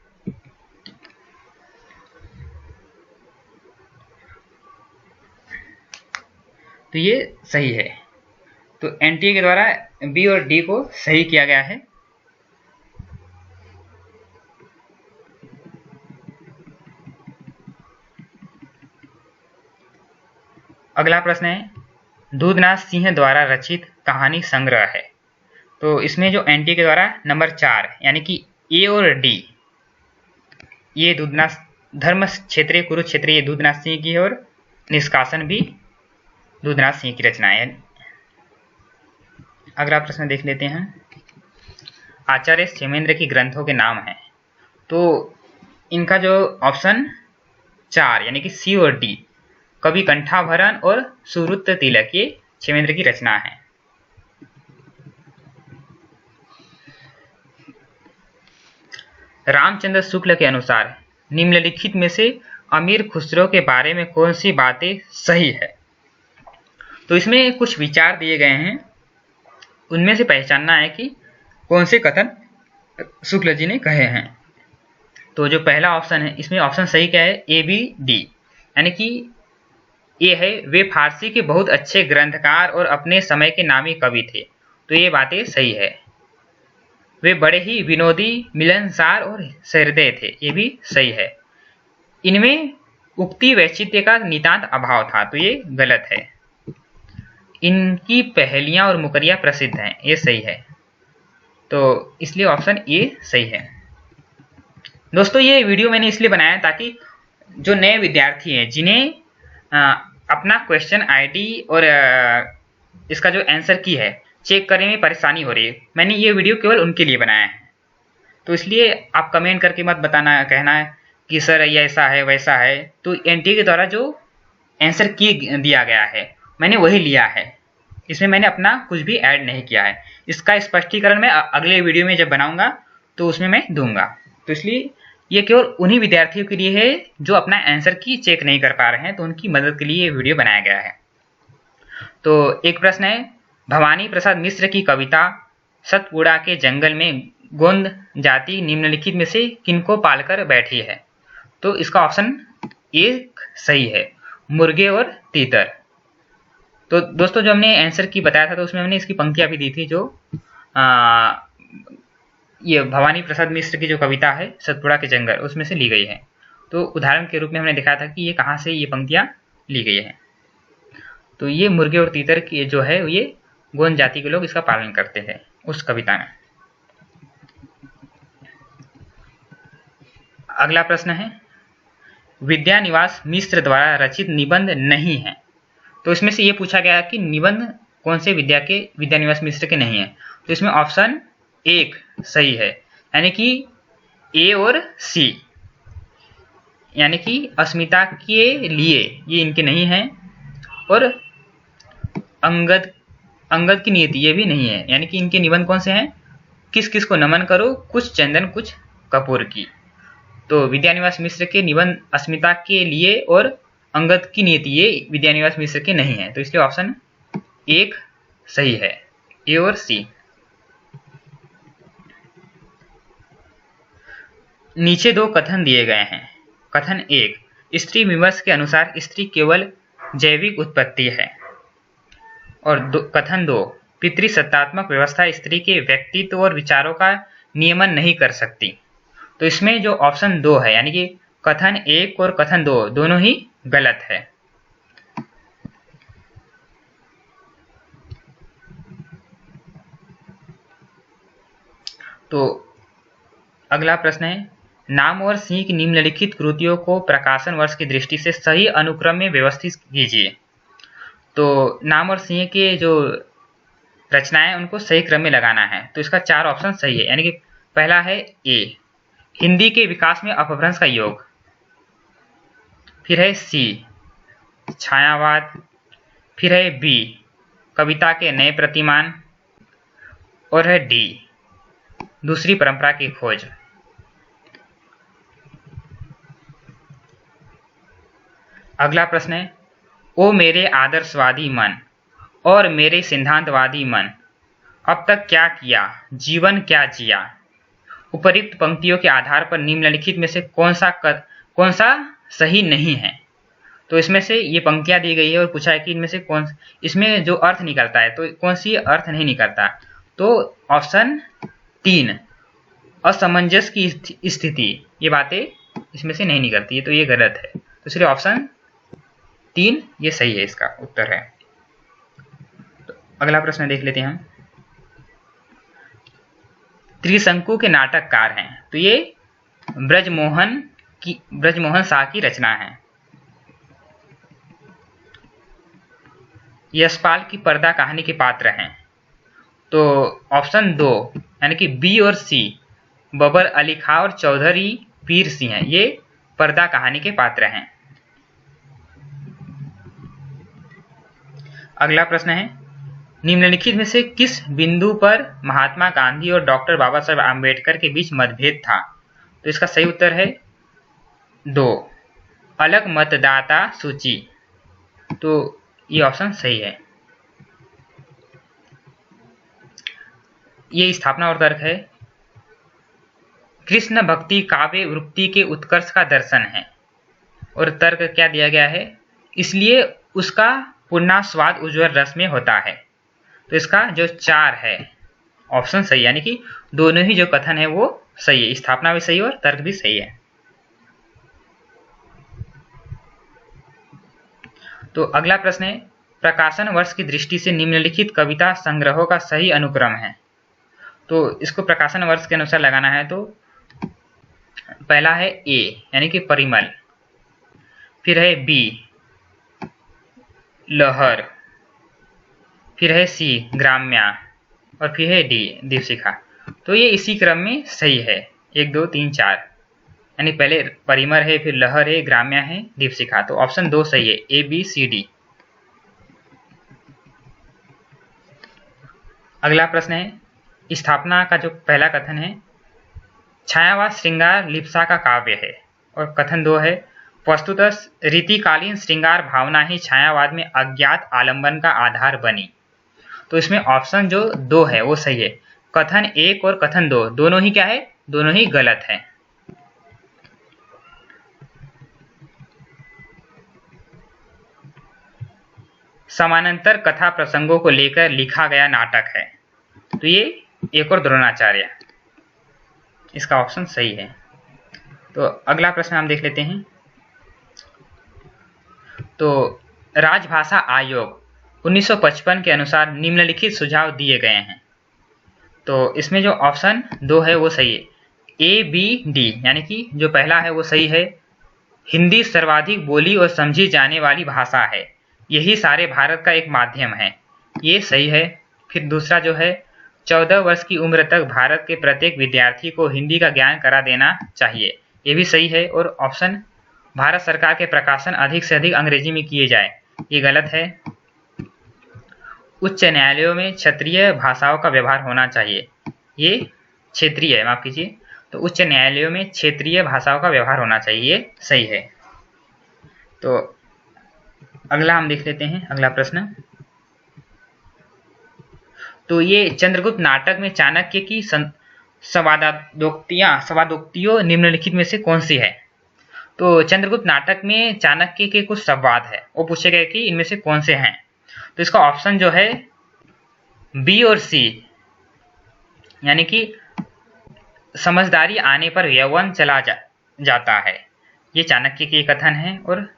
तो ये सही है। तो एनटीए के द्वारा बी और डी को सही किया गया है। अगला प्रश्न है, दूधनाथ सिंह द्वारा रचित कहानी संग्रह है। तो इसमें जो एनटीए के द्वारा नंबर 4 यानी कि ए और डी, ये दूधनाथ धर्म क्षेत्रीय कुरुक्षेत्र ये दूधनाथ सिंह की है और निष्कासन भी दूधनाथ सिंह की रचना है। अगला प्रश्न देख लेते हैं, आचार्य क्षेमेंद्र की ग्रंथों के नाम हैं। तो इनका जो ऑप्शन 4 यानी कि सी और डी, कवि कंठाभरण और सुरुत तिलक, ये क्षेमेंद्र की रचना है। रामचंद्र शुक्ल के अनुसार निम्नलिखित में से अमीर खुसरो के बारे में कौन सी बातें सही है। तो इसमें कुछ विचार दिए गए हैं, उनमें से पहचानना है कि कौन से कथन शुक्ल जी ने कहे हैं। तो जो पहला ऑप्शन है इसमें ऑप्शन सही क्या है, ए बी डी, यानी कि ये है वे फारसी के बहुत अच्छे ग्रंथकार और अपने समय के नामी कवि थे। तो ये बातें सही है। वे बड़े ही विनोदी, मिलनसार और सहृदय थे, ये भी सही है। इनमें उक्ति वैचित्र्य का नितांत अभाव था, तो ये गलत है। इनकी पहेलियां और मुकरियां प्रसिद्ध हैं, ये सही है। तो इसलिए ऑप्शन ए सही है। दोस्तों ये वीडियो मैंने इसलिए बनाया ताकि जो नए विद्यार्थी हैं जिन्हें अपना क्वेश्चन आईडी और इसका जो आंसर की है चेक करने में परेशानी हो रही है, मैंने ये वीडियो केवल उनके लिए बनाया है। तो इसलिए आप कमेंट करके मत बताना, कहना है कि सर ये ऐसा है वैसा है। तो एनटीए के द्वारा जो आंसर की दिया गया है मैंने वही लिया है, इसमें मैंने अपना कुछ भी ऐड नहीं किया है। इसका स्पष्टीकरण मैं अगले वीडियो में जब बनाऊंगा तो उसमें मैं दूंगा। तो इसलिए ये केवल उन्हीं विद्यार्थियों के लिए है जो अपना आंसर की चेक नहीं कर पा रहे हैं, तो उनकी मदद के लिए ये वीडियो बनाया गया है। तो एक प्रश्न है, भवानी प्रसाद मिश्र की कविता सतपुड़ा के जंगल में गोंद जाति निम्नलिखित में से किनको पालकर बैठी है। तो इसका ऑप्शन एक सही है, मुर्गे और तीतर। तो दोस्तों जो हमने आंसर की बताया था तो उसमें हमने इसकी पंक्तियां भी दी थी, जो ये भवानी प्रसाद मिश्र की जो कविता है सतपुड़ा के जंगल उसमें से ली गई है। तो उदाहरण के रूप में हमने दिखाया था कि ये कहाँ से ये पंक्तियां ली गई है। तो ये मुर्गे और तीतर की जो है ये गोंद जाति के लोग इसका पालन करते हैं उस कविता में। अगला प्रश्न है, विद्यानिवास मिश्र द्वारा रचित निबंध नहीं है। तो इसमें से ये पूछा गया कि निबंध कौन से विद्यानिवास मिश्र के नहीं है। तो इसमें ऑप्शन एक सही है, यानी कि ए और सी, यानी कि अस्मिता के लिए ये इनके नहीं है, और अंगद की नियति ये भी नहीं है, यानी कि इनके निबंध कौन से हैं, किस किस को नमन करो, कुछ चंदन कुछ कपूर की। तो विद्यानिवास मिश्र के निबंध अस्मिता के लिए और अंगद की नियति ये विद्यानिवास मिश्र के नहीं है। तो इसलिए ऑप्शन एक सही है, ए और सी। नीचे दो कथन दिए गए हैं। कथन एक, स्त्री विमर्श के अनुसार स्त्री केवल जैविक उत्पत्ति है। और कथन दो, पितृसत्तात्मक व्यवस्था स्त्री के व्यक्तित्व और विचारों का नियमन नहीं कर सकती। तो इसमें जो ऑप्शन 2 है, यानी कि कथन 1 और कथन 2 दोनों ही गलत है। तो अगला प्रश्न है, नाम और सिंह की निम्नलिखित कृतियों को प्रकाशन वर्ष की दृष्टि से सही अनुक्रम में व्यवस्थित कीजिए। तो नाम और सिंह के जो रचनाएं उनको सही क्रम में लगाना है। तो इसका 4 ऑप्शन सही है, यानी कि पहला है ए, हिंदी के विकास में अपभ्रंश का योग। फिर है सी, छायावाद। फिर है बी, कविता के नए प्रतिमान। और है डी, दूसरी परंपरा की खोज। अगला प्रश्न है, ओ मेरे आदर्शवादी मन और मेरे सिद्धांतवादी मन, अब तक क्या किया, जीवन क्या जिया। उपर्युक्त पंक्तियों के आधार पर निम्नलिखित में से कौन सा सही नहीं है। तो इसमें से ये पंक्तियां दी गई है और पूछा है कि इनमें से इसमें जो अर्थ निकलता है तो कौन सी अर्थ नहीं निकलता। तो ऑप्शन 3 असमंजस की स्थिति, ये बातें इसमें से नहीं निकलती है, तो ये गलत है। तो इसलिए ऑप्शन 3 ये सही है, इसका उत्तर है। तो अगला प्रश्न देख लेते हैं हम। त्रिशंकु के नाटककार हैं, तो ये ब्रजमोहन शाह की रचना है। यशपाल की पर्दा कहानी के पात्र हैं, तो ऑप्शन 2 यानी कि बी और सी बबर अली खां और चौधरी पीर सिंह हैं, ये पर्दा कहानी के पात्र हैं। अगला प्रश्न है, निम्नलिखित में से किस बिंदु पर महात्मा गांधी और डॉक्टर बाबा साहेब आम्बेडकर के बीच मतभेद था। तो इसका सही उत्तर है 2 अलग मतदाता सूची। तो ये ऑप्शन सही है। ये स्थापना और तर्क है, कृष्ण भक्ति काव्य वृत्ति के उत्कर्ष का दर्शन है। और तर्क क्या दिया गया है, इसलिए उसका पूर्णास्वाद उज्ज्वल रस में होता है। तो इसका जो 4 है ऑप्शन सही, यानी कि दोनों ही जो कथन है वो सही है, स्थापना भी सही और तर्क भी सही है। तो अगला प्रश्न है, प्रकाशन वर्ष की दृष्टि से निम्नलिखित कविता संग्रहों का सही अनुक्रम है। तो इसको प्रकाशन वर्ष के अनुसार लगाना है। तो पहला है ए यानी कि परिमल, फिर है बी लहर, फिर है सी ग्राम्या और फिर है डी दीपशिखा। तो ये इसी क्रम में सही है, 1 2 3 4, यानी पहले परिमल है, फिर लहर है, ग्राम्या है, दीपशिखा। तो ऑप्शन 2 सही है, ए बी सी डी। अगला प्रश्न है, स्थापना का जो पहला कथन है, छायावाद श्रृंगार लिप्सा का काव्य है। और कथन 2 है, वस्तुतः रीतिकालीन श्रृंगार भावना ही छायावाद में अज्ञात आलंबन का आधार बनी। तो इसमें ऑप्शन जो 2 है वो सही है। कथन 1 और कथन 2 दोनों ही क्या है, दोनों ही गलत है। समानांतर कथा प्रसंगों को लेकर लिखा गया नाटक है। तो ये एक और द्रोणाचार्य, इसका ऑप्शन सही है। तो अगला प्रश्न हम देख लेते हैं। तो राजभाषा आयोग 1955 के अनुसार निम्नलिखित सुझाव दिए गए हैं। तो इसमें जो ऑप्शन 2 है वो सही है, ए बी डी, यानी कि जो पहला है वो सही है, हिंदी सर्वाधिक बोली और समझी जाने वाली भाषा है, यही सारे भारत का एक माध्यम है, ये सही है। फिर दूसरा जो है, 14 वर्ष की उम्र तक भारत के प्रत्येक विद्यार्थी को हिंदी का ज्ञान करा देना चाहिए, ये भी सही है। और ऑप्शन, भारत सरकार के प्रकाशन अधिक से अधिक अंग्रेजी में किए जाए, ये गलत है। उच्च न्यायालयों में क्षेत्रीय भाषाओं का व्यवहार होना चाहिए, ये क्षेत्रीय है, माफ कीजिए। तो उच्च न्यायालयों में क्षेत्रीय भाषाओं का व्यवहार होना चाहिए, ये सही है। तो अगला हम देख लेते हैं, अगला प्रश्न। तो ये चंद्रगुप्त नाटक में चाणक्य की संवादोक्तियों निम्नलिखित में से कौन सी है। तो चंद्रगुप्त नाटक में चाणक्य के कुछ संवाद है, वो पूछे गए कि इनमें से कौन से हैं। तो इसका ऑप्शन जो है बी और सी, यानी कि समझदारी आने पर यौवन चला जाता है, ये चाणक्य के कथन है। और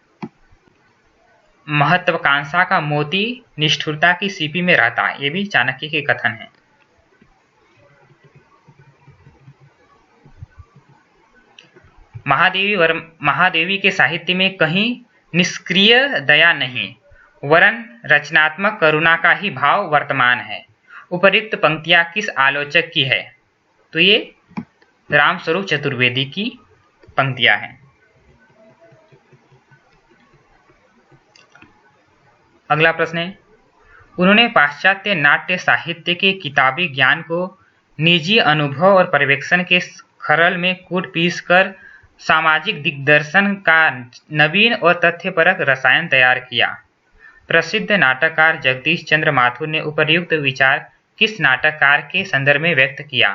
महत्वाकांक्षा का मोती निष्ठुरता की सीपी में रहता है, ये भी चाणक्य के कथन है। महादेवी के साहित्य में कहीं निष्क्रिय दया नहीं, वरन रचनात्मक करुणा का ही भाव वर्तमान है। उपर्युक्त पंक्तियां किस आलोचक की है। तो ये रामस्वरूप चतुर्वेदी की पंक्तियां हैं। अगला प्रश्न है, उन्होंने पाश्चात्य नाट्य साहित्य के किताबी ज्ञान को निजी अनुभव और पर्यवेक्षण के खरल में कूट पीस कर सामाजिक दिग्दर्शन का नवीन और तथ्यपरक रसायन तैयार किया। प्रसिद्ध नाटककार जगदीश चंद्र माथुर ने उपर्युक्त विचार किस नाटककार के संदर्भ में व्यक्त किया?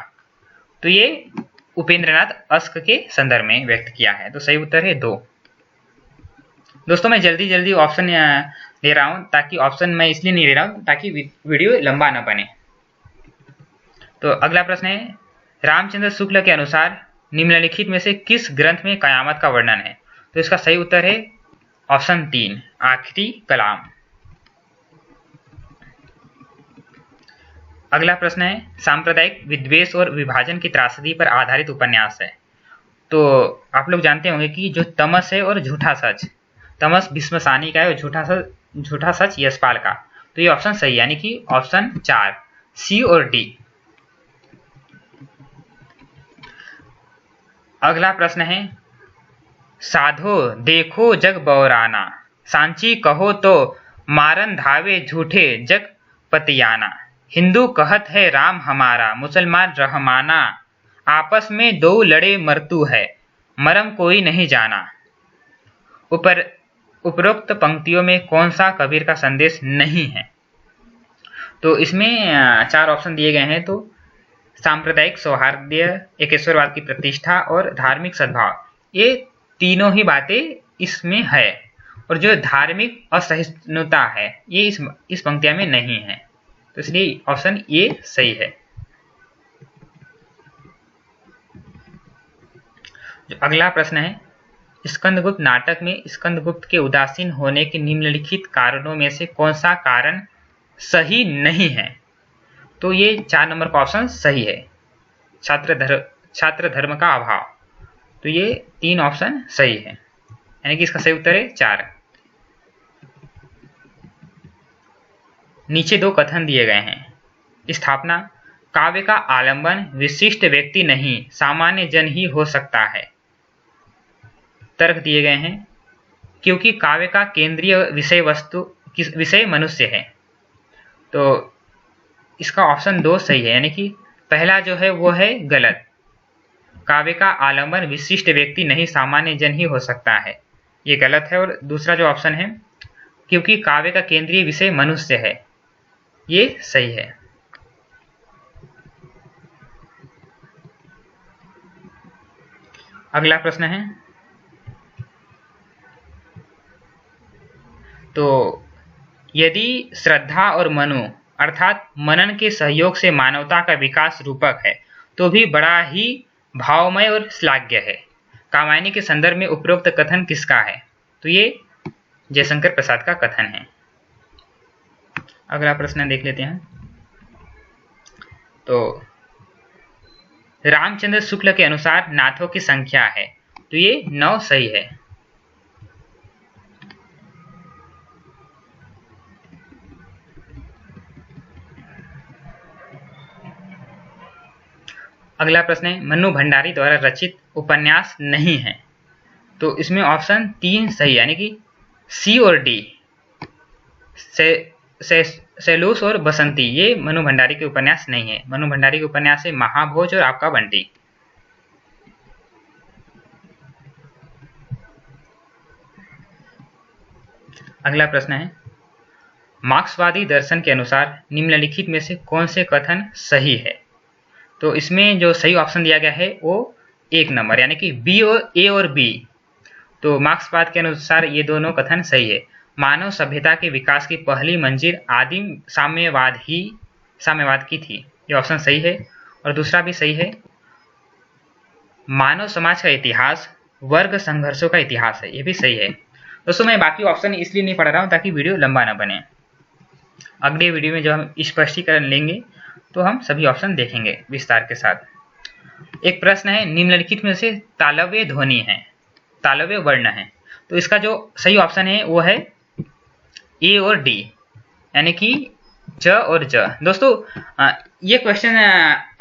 तो ये उपेंद्रनाथ अश्क के संदर्भ में व्यक्त किया है। तो सही उत्तर है 2। दोस्तों मैं जल्दी जल्दी ऑप्शन ले रहा हूं, ताकि ऑप्शन मैं इसलिए नहीं ले रहा हूं ताकि वीडियो लंबा ना बने। तो अगला प्रश्न है, रामचंद्र शुक्ल के अनुसार निम्नलिखित में से किस ग्रंथ में कयामत का वर्णन है? तो इसका सही उत्तर है ऑप्शन 3, आखिरी कलाम। अगला प्रश्न है, सांप्रदायिक विद्वेष और विभाजन की त्रासदी पर आधारित उपन्यास है। तो आप लोग जानते होंगे कि जो तमस है और झूठा सच, तमस भीष्म सानी का है और झूठा सच यशपाल का। तो ये ऑप्शन सही है, यानी कि ऑप्शन 4, सी और डी। अगला प्रश्न है, साधो देखो जग बौराना, सांची कहो तो मारन धावे झूठे जग पतियाना। हिंदू कहत है राम हमारा, मुसलमान रहमाना। आपस में दो लड़े मरतू है, मरम कोई नहीं जाना। उपरोक्त पंक्तियों में कौन सा कबीर का संदेश नहीं है? तो इसमें 4 ऑप्शन दिए गए हैं। तो सांप्रदायिक सौहार्द्य, एकेश्वरवाद की प्रतिष्ठा और धार्मिक सद्भाव, ये तीनों ही बातें इसमें है। और जो धार्मिक असहिष्णुता है ये इस पंक्तियां में नहीं है। तो इसलिए ऑप्शन ए सही है। जो अगला प्रश्न है, स्कंदगुप्त नाटक में स्कंदगुप्त के उदासीन होने के निम्नलिखित कारणों में से कौन सा कारण सही नहीं है? तो ये 4 नंबर का ऑप्शन सही है, छात्र धर्म का अभाव। तो ये 3 ऑप्शन सही है, यानी कि इसका सही उत्तर है 4। नीचे 2 कथन दिए गए हैं। स्थापना, काव्य का आलंबन विशिष्ट व्यक्ति नहीं सामान्य जन ही हो सकता है। तर्क दिए गए हैं, क्योंकि काव्य का केंद्रीय विषय मनुष्य है। तो इसका ऑप्शन 2 सही है, यानी कि पहला जो है वो है गलत। काव्य का आलंबन विशिष्ट व्यक्ति नहीं सामान्य जन ही हो सकता है, ये गलत है। और दूसरा जो ऑप्शन है, क्योंकि काव्य का केंद्रीय विषय मनुष्य है, ये सही है। अगला प्रश्न है, तो यदि श्रद्धा और मनु अर्थात मनन के सहयोग से मानवता का विकास रूपक है तो भी बड़ा ही भावमय और श्लाघ्य है। कामायनी के संदर्भ में उपरोक्त कथन किसका है? तो ये जयशंकर प्रसाद का कथन है। अगला प्रश्न देख लेते हैं। तो रामचंद्र शुक्ल के अनुसार नाथों की संख्या है, तो ये 9 सही है। अगला प्रश्न है, मन्नू भंडारी द्वारा रचित उपन्यास नहीं है। तो इसमें ऑप्शन 3 सही, यानी कि सी और डी, सेलूस और बसंती, ये मनु भंडारी के उपन्यास नहीं है। मनु भंडारी के उपन्यास है महाभोज और आपका बंटी। अगला प्रश्न है, मार्क्सवादी दर्शन के अनुसार निम्नलिखित में से कौन से कथन सही है? तो इसमें जो सही ऑप्शन दिया गया है वो 1 नंबर, यानी कि बी और ए और बी। तो मार्क्सवाद के अनुसार ये दोनों कथन सही है। मानव सभ्यता के विकास की पहली मंजिल आदिम साम्यवाद की थी, ये ऑप्शन सही है। और दूसरा भी सही है, मानव समाज का इतिहास वर्ग संघर्षों का इतिहास है, ये भी सही है। दोस्तों मैं बाकी ऑप्शन इसलिए नहीं पढ़ रहा हूँ ताकि वीडियो लंबा ना बने। अगले वीडियो में जब हम स्पष्टीकरण लेंगे तो हम सभी ऑप्शन देखेंगे विस्तार के साथ। एक प्रश्न है, निम्नलिखित में से तालव्य ध्वनि है, तालव्य वर्ण है। तो इसका जो सही ऑप्शन है वो है ए और डी, यानी कि ज और ज। दोस्तों ये क्वेश्चन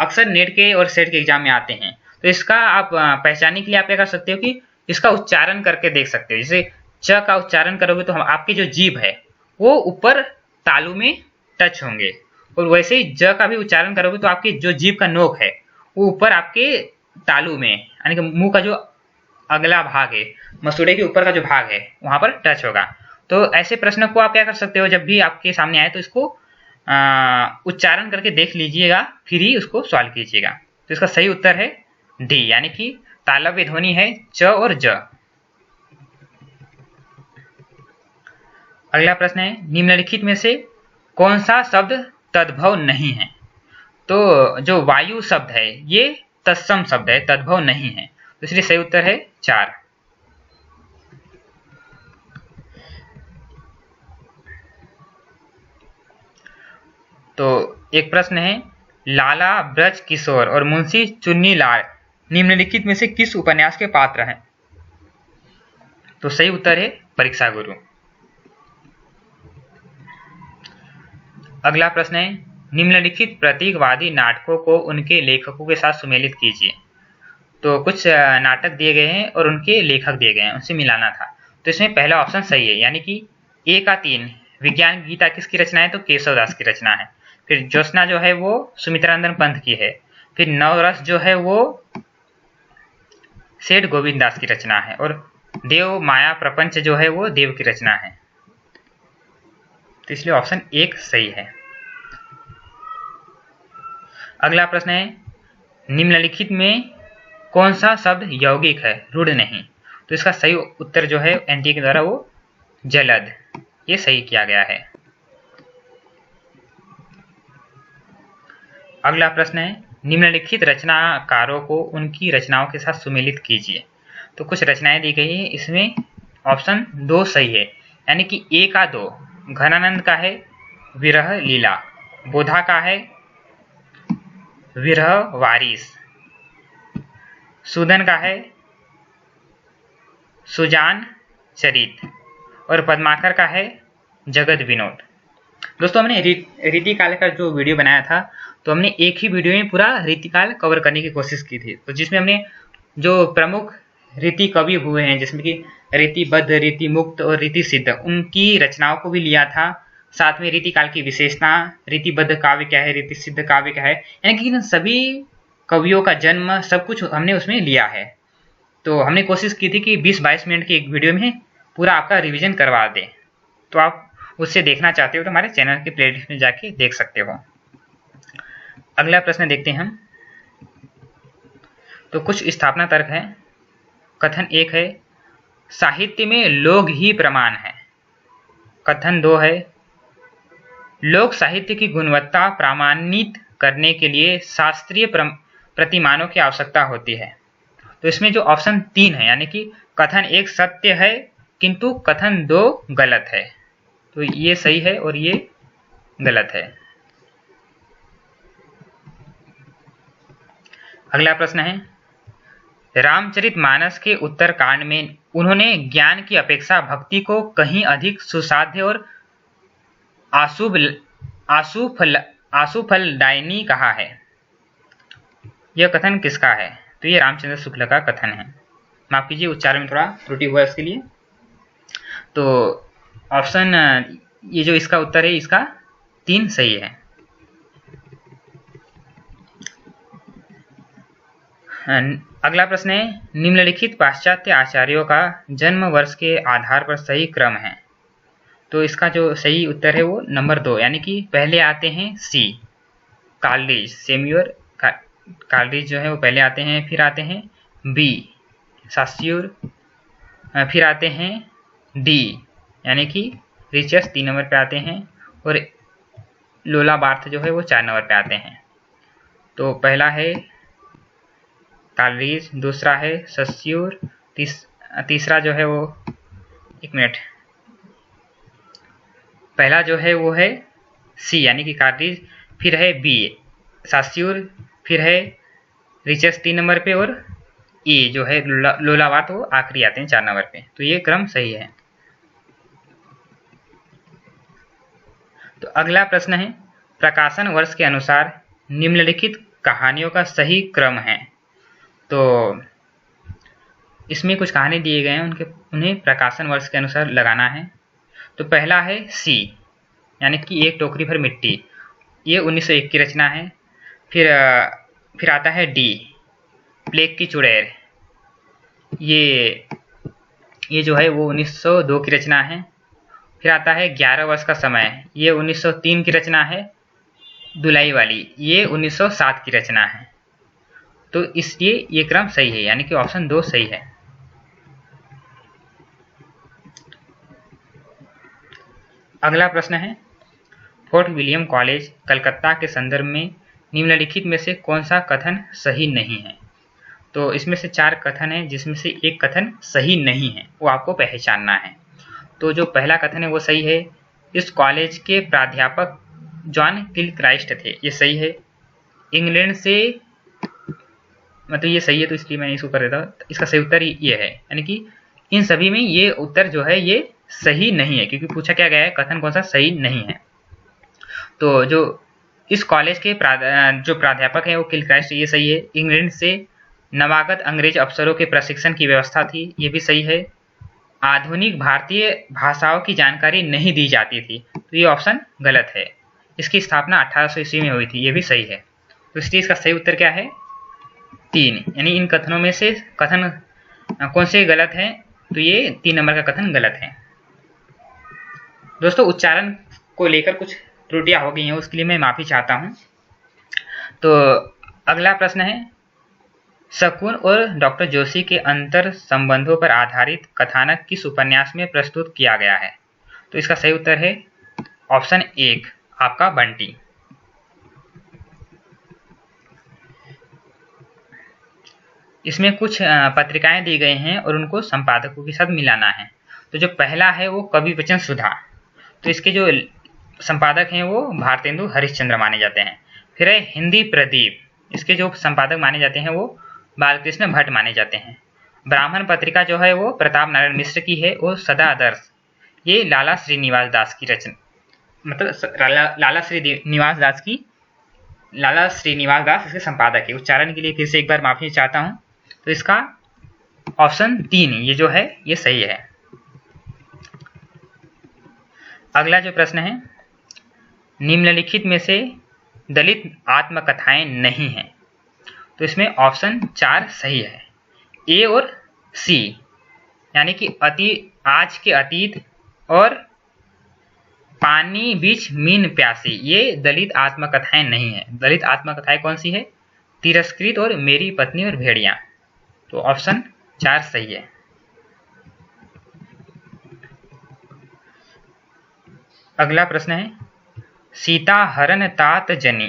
अक्सर नेट के और सेट के एग्जाम में आते हैं। तो इसका आप पहचानने के लिए आप क्या कर सकते हो कि इसका उच्चारण करके देख सकते हो। जैसे च का उच्चारण करोगे तो आपकी जो जीभ है वो ऊपर तालू में टच होंगे, और वैसे ही ज का भी उच्चारण करोगे तो आपकी जो जीभ का नोक है वो ऊपर आपके तालू में, यानी कि मुंह का जो अगला भाग है, मसूड़े के ऊपर का जो भाग है वहां पर टच होगा। तो ऐसे प्रश्न को आप क्या कर सकते हो, जब भी आपके सामने आए तो इसको उच्चारण करके देख लीजिएगा, फिर ही उसको सॉल्व कीजिएगा। तो इसका सही उत्तर है डी, यानी कि तालव्य ध्वनि है च और ज। अगला प्रश्न है, निम्नलिखित में से कौन सा शब्द तद्भव नहीं है? तो जो वायु शब्द है ये तत्सम शब्द है, तद्भव नहीं है, तो इसलिए सही उत्तर है 4। तो एक प्रश्न है, लाला ब्रज किशोर और मुंशी चुन्नीलाल निम्नलिखित में से किस उपन्यास के पात्र हैं? तो सही उत्तर है परीक्षा गुरु। अगला प्रश्न है, निम्नलिखित प्रतीकवादी नाटकों को उनके लेखकों के साथ सुमेलित कीजिए। तो कुछ नाटक दिए गए हैं और उनके लेखक दिए गए हैं, उनसे मिलाना था। तो इसमें पहला ऑप्शन सही है, यानी कि ए का 3 विज्ञान गीता किसकी रचना है? तो केशव दास की रचना है। फिर ज्योत्सना जो है वो सुमित्रानंदन पंत की है। फिर नवरस जो है वो सेठ गोविंद दास की रचना है। और देव माया प्रपंच जो है वो देव की रचना है। तो इसलिए ऑप्शन 1 सही है। अगला प्रश्न है, निम्नलिखित में कौन सा शब्द यौगिक है, रूढ़ नहीं? तो इसका सही उत्तर जो है एनटीए के द्वारा वो जलद, ये सही किया गया है। अगला प्रश्न है, निम्नलिखित रचनाकारों को उनकी रचनाओं के साथ सुमेलित कीजिए। तो कुछ रचनाएं दी गई है, इसमें ऑप्शन 2 सही है, यानी कि ए का 2 घनानंद का है विरह लीला, बोधा का है विरह वारिस, सूदन का है सुजान चरित और पद्माकर का है जगत विनोद। दोस्तों हमने रीतिकाल का जो वीडियो बनाया था, तो हमने एक ही वीडियो में पूरा रीतिकाल कवर करने की कोशिश की थी। तो जिसमें हमने जो प्रमुख रीति कवि हुए हैं, जिसमें कि रीतिबद्ध, रीतिमुक्त और रीति सिद्ध, उनकी रचनाओं को भी लिया था। साथ में रीतिकाल की विशेषता, रीतिबद्ध काव्य क्या है, रीति सिद्ध काव्य क्या है, यानी कि इन सभी कवियों का जन्म सब कुछ हमने उसमें लिया है। तो हमने कोशिश की थी कि 20-22 मिनट की एक वीडियो में पूरा आपका रिवीजन करवा दें। तो आप उससे देखना चाहते हो तो हमारे चैनल के प्लेलिस्ट में जाके देख सकते हो। अगला प्रश्न देखते हैं हम। तो कुछ स्थापना तर्क है। कथन 1 है, साहित्य में लोग ही प्रमाण है। कथन 2 है, लोक साहित्य की गुणवत्ता प्रमाणित करने के लिए शास्त्रीय प्रतिमानों की आवश्यकता होती है। तो इसमें जो ऑप्शन 3 है, यानी कि कथन 1 सत्य है किंतु कथन 2 गलत है, तो ये सही है और ये गलत है। अगला प्रश्न है, रामचरितमानस के उत्तरकांड में उन्होंने ज्ञान की अपेक्षा भक्ति को कहीं अधिक सुसाध्य और आशुफलदायिनी कहा है। यह कथन किसका है? तो ये रामचंद्र शुक्ल का कथन है। माफ कीजिए, उच्चारण में थोड़ा त्रुटि हुआ इसके लिए। तो ऑप्शन ये जो इसका उत्तर है, इसका 3 सही है। अगला प्रश्न है, निम्नलिखित पाश्चात्य आचार्यों का जन्म वर्ष के आधार पर सही क्रम है। तो इसका जो सही उत्तर है वो नंबर 2, यानी कि पहले आते हैं सी काल्डिज, सेम्यूर काल्डिज जो है वो पहले आते हैं, फिर आते हैं बी सास्यूर, फिर आते हैं डी यानी कि रिचर्स 3 नंबर पे आते हैं, और लोला बार्थ जो है वो 4 नंबर पे आते हैं। तो पहला है काल्डिज, दूसरा है सस्यूर, तीसरा जो है वो, एक मिनट, पहला जो है वो है सी यानी कि कार्टिज, फिर है बी सास्यूर, फिर है रिचर्स 3 नंबर पे, और ए जो है लोलावात वो आखिरी आते हैं 4 नंबर पे। तो ये क्रम सही है। तो अगला प्रश्न है, प्रकाशन वर्ष के अनुसार निम्नलिखित कहानियों का सही क्रम है। तो इसमें कुछ कहानी दिए गए हैं, उन्हें प्रकाशन वर्ष के अनुसार लगाना है। तो पहला है सी यानी कि एक टोकरी भर मिट्टी, ये 1901 की रचना है। फिर आता है डी प्लेग की चुड़ैल, ये जो है वो 1902 की रचना है। फिर आता है 11 वर्ष का समय, ये 1903 की रचना है। धुलाई वाली, ये 1907 की रचना है। तो इसलिए ये क्रम सही है, यानी कि ऑप्शन 2 सही है। अगला प्रश्न है, फोर्ट विलियम कॉलेज कलकत्ता के संदर्भ में निम्नलिखित में से कौन सा कथन सही नहीं है? तो इसमें से 4 कथन है, जिसमें से एक कथन सही नहीं है, वो आपको पहचानना है। तो जो पहला कथन है वो सही है, इस कॉलेज के प्राध्यापक जॉन किलक्राइस्ट थे, ये सही है। इंग्लैंड से, मतलब ये सही है तो इसलिए मैं इसको कर देता हूँ। इसका सही उत्तर ये है, यानी कि इन सभी में ये उत्तर जो है ये सही नहीं है, क्योंकि पूछा क्या गया है कथन कौन सा सही नहीं है। तो जो इस कॉलेज के जो प्राध्यापक हैं वो किलक्राइस्ट, ये सही है। इंग्लैंड से नवागत अंग्रेज अफसरों के प्रशिक्षण की व्यवस्था थी, ये भी सही है। आधुनिक भारतीय भाषाओं की जानकारी नहीं दी जाती थी, तो ये ऑप्शन गलत है। इसकी स्थापना 1800 ईस्वी में हुई थी, ये भी सही है। तो इसलिए इसका सही उत्तर क्या है? 3। यानी इन कथनों में से कथन कौन से गलत है? तो ये 3 नंबर का कथन गलत है। दोस्तों, उच्चारण को लेकर कुछ त्रुटियां हो गई हैं, उसके लिए मैं माफी चाहता हूं। तो अगला प्रश्न है, शकुन और डॉक्टर जोशी के अंतर संबंधों पर आधारित कथानक किस उपन्यास में प्रस्तुत किया गया है? तो इसका सही उत्तर है ऑप्शन 1, आपका बंटी। इसमें कुछ पत्रिकाएं दी गई हैं और उनको संपादकों के साथ मिलाना है। तो जो पहला है वो कवि वचन सुधा, तो इसके जो संपादक हैं वो भारतेंदु हरिश्चंद्र माने जाते हैं। फिर है हिंदी प्रदीप, इसके जो संपादक माने जाते हैं वो बालकृष्ण भट्ट माने जाते हैं। ब्राह्मण पत्रिका जो है वो प्रताप नारायण मिश्र की है। और सदा आदर्श, ये लाला श्रीनिवास दास की रचना, मतलब लाला श्रीनिवास दास इसके संपादक है। उच्चारण के लिए फिर से एक बार माफी चाहता हूं। तो इसका ऑप्शन 3 ये जो है ये सही है। अगला जो प्रश्न है, निम्नलिखित में से दलित आत्मकथाएं नहीं हैं। तो इसमें ऑप्शन 4 सही है, ए और सी, यानी कि आज के अतीत और पानी बीच मीन प्यासी, ये दलित आत्मकथाएं नहीं है। दलित आत्मकथाएं कौन सी है? तिरस्कृत और मेरी पत्नी और भेड़िया। तो ऑप्शन 4 सही है। अगला प्रश्न है, सीता हरण तात जनी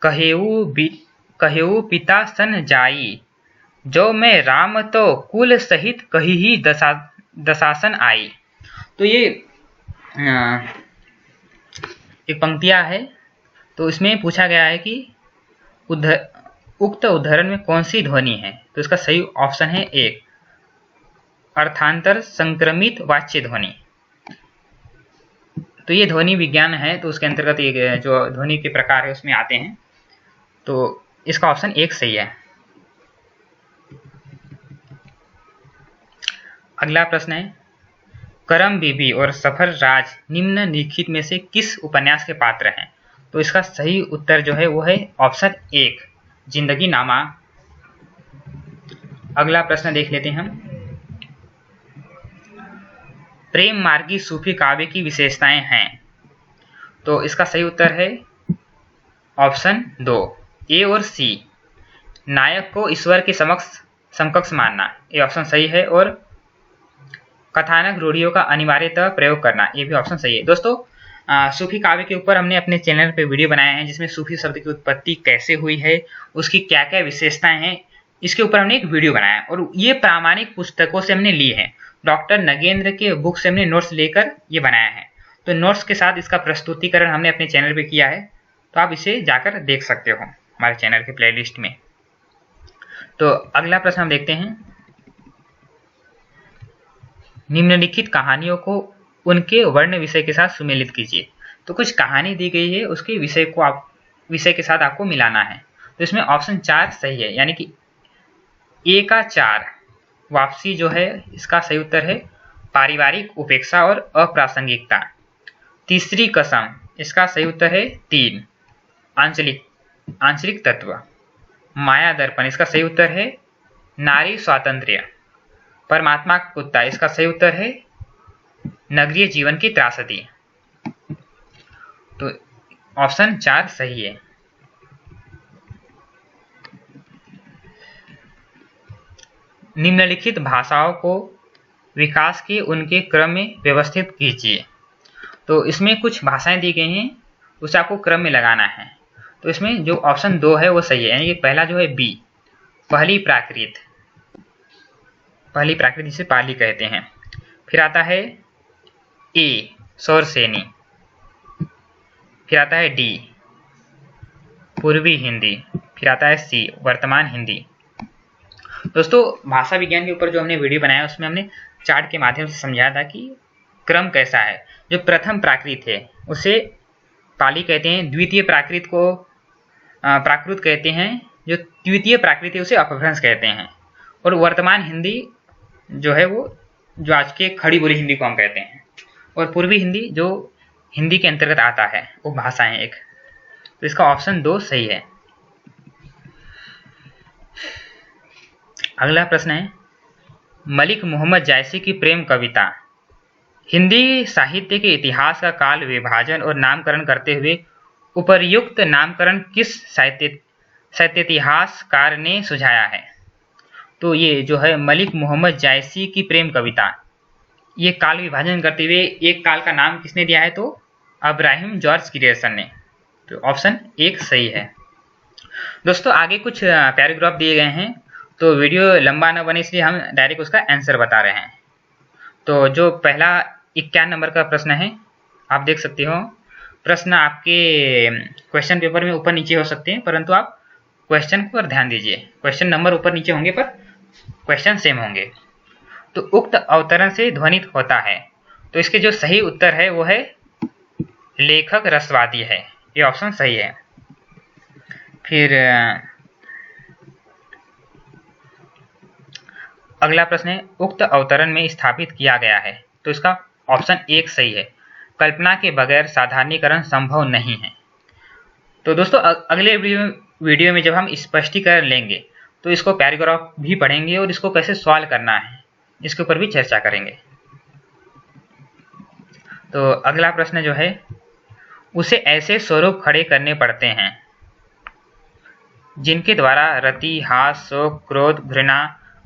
कहेऊ पिता सन जाई, जो मैं राम तो कुल सहित कही ही दशासन आई। तो ये एक पंक्तियां है। तो इसमें पूछा गया है कि उक्त उदाहरण में कौन सी ध्वनि है? तो इसका सही ऑप्शन है 1, अर्थांतर संक्रमित वाच्य ध्वनि। तो ये ध्वनि विज्ञान है, तो उसके अंतर्गत ये जो ध्वनि के प्रकार है उसमें आते हैं। तो इसका ऑप्शन 1 सही है। अगला प्रश्न है, करम बीबी और सफर राज निम्नलिखित में से किस उपन्यास के पात्र हैं? तो इसका सही उत्तर जो है वो है ऑप्शन 1, जिंदगी नामा। अगला प्रश्न देख लेते हैं हम, प्रेम मार्गी सूफी काव्य की विशेषताएं हैं। तो इसका सही उत्तर है ऑप्शन 2, ए और सी, नायक को ईश्वर के समकक्ष मानना, ये ऑप्शन सही है। और कथानक रूढ़ियों का अनिवार्यतः प्रयोग करना, ये भी ऑप्शन सही है। दोस्तों, सूफी काव्य के ऊपर हमने अपने चैनल पे वीडियो बनाए हैं, जिसमें सूफी शब्द की उत्पत्ति कैसे हुई है, उसकी क्या क्या विशेषताएं हैं, इसके ऊपर हमने एक वीडियो बनाया है। और ये प्रामाणिक पुस्तकों से हमने लिए हैं, डॉक्टर नगेंद्र के बुक से हमने नोट्स लेकर ये बनाया है। तो नोट्स के साथ इसका प्रस्तुतिकरण हमने अपने चैनल पे किया है, तो आप इसे जाकर देख सकते हो हमारे चैनल के प्लेलिस्ट में। तो अगला प्रश्न हम देखते हैं, निम्नलिखित कहानियों को उनके वर्ण विषय के साथ सुमेलित कीजिए। तो कुछ कहानी दी गई है, उसके विषय के साथ आपको मिलाना है। तो इसमें ऑप्शन 4 सही है, यानी कि ए का 4 वापसी जो है इसका सही उत्तर है पारिवारिक उपेक्षा और अप्रासंगिकता। तीसरी कसम, इसका सही उत्तर है 3 आंचलिक तत्व। माया दर्पण, इसका सही उत्तर है नारी स्वातंत्र्य। परमात्मा का कुत्ता, इसका सही उत्तर है नगरीय जीवन की त्रासदी। तो ऑप्शन 4 सही है। निम्नलिखित भाषाओं को विकास के उनके क्रम में व्यवस्थित कीजिए। तो इसमें कुछ भाषाएं दी गई हैं, उसे आपको क्रम में लगाना है। तो इसमें जो ऑप्शन 2 है वो सही है, यानी कि पहला जो है बी, पहली प्राकृत, पहली प्राकृत जिसे पाली कहते हैं। फिर आता है ए, सौरसेनी। फिर आता है डी, पूर्वी हिंदी। फिर आता है सी, वर्तमान हिंदी। दोस्तों, भाषा विज्ञान के ऊपर जो हमने वीडियो बनाया उसमें हमने चार्ट के माध्यम से समझाया था कि क्रम कैसा है। जो प्रथम प्राकृत है उसे पाली कहते हैं, द्वितीय प्राकृत को प्राकृत कहते हैं, जो द्वितीय प्राकृत है उसे अपभ्रंश कहते हैं, और वर्तमान हिंदी जो है वो जो आज के खड़ी बोली हिंदी को हम कहते हैं, और पूर्वी हिंदी जो हिंदी के अंतर्गत आता है वो भाषाएं एक। तो इसका ऑप्शन 2 सही है। अगला प्रश्न है, मलिक मोहम्मद जायसी की प्रेम कविता हिंदी साहित्य के इतिहास का काल विभाजन और नामकरण करते हुए उपर्युक्त नामकरण किस साहित्यातिहासकार ने सुझाया है? तो ये जो है मलिक मोहम्मद जायसी की प्रेम कविता, ये काल विभाजन करते हुए एक काल का नाम किसने दिया है? तो अब्राहिम जॉर्ज ग्रियर्सन ने। तो ऑप्शन 1 सही है। दोस्तों, आगे कुछ पैराग्राफ दिए गए हैं, तो वीडियो लंबा न बने इसलिए हम डायरेक्ट उसका आंसर बता रहे हैं। तो जो पहला 51 नंबर का प्रश्न है, आप देख सकते हो, प्रश्न आपके क्वेश्चन पेपर में ऊपर नीचे हो सकते हैं, परंतु आप क्वेश्चन पर ध्यान दीजिए। क्वेश्चन नंबर ऊपर नीचे होंगे पर क्वेश्चन सेम होंगे। तो उक्त अवतरण से ध्वनित होता है, तो इसके जो सही उत्तर है वो है लेखक रसवादी है, ये ऑप्शन सही है। फिर अगला प्रश्न है, उक्त अवतरण में स्थापित किया गया है, तो इसका ऑप्शन 1 सही है। कल्पना के बगैर साधारणीकरण संभव नहीं है। तो दोस्तों, अगले वीडियो में जब हम स्पष्टीकरण लेंगे तो इसको पैराग्राफ भी पढ़ेंगे और इसको कैसे सॉल्व करना है इसके ऊपर भी चर्चा करेंगे। तो अगला प्रश्न जो है, उसे ऐसे स्वरूप खड़े करने पड़ते हैं जिनके द्वारा रति, हास, शोक, क्रोध, घृणा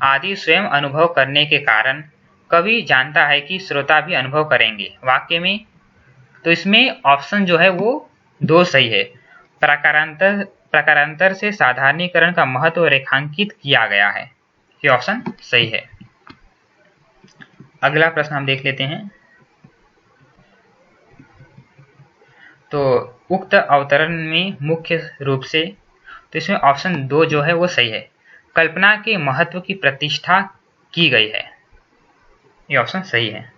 आदि स्वयं अनुभव करने के कारण कवि जानता है कि श्रोता भी अनुभव करेंगे वाक्य में। तो इसमें ऑप्शन जो है वो 2 सही है। प्रकारांतर से साधारणीकरण का महत्व रेखांकित किया गया है, ये ऑप्शन सही है। अगला प्रश्न हम देख लेते हैं। तो उक्त अवतरण में मुख्य रूप से, तो इसमें ऑप्शन 2 जो है वो सही है। कल्पना के महत्व की प्रतिष्ठा की गई है, ये ऑप्शन सही है।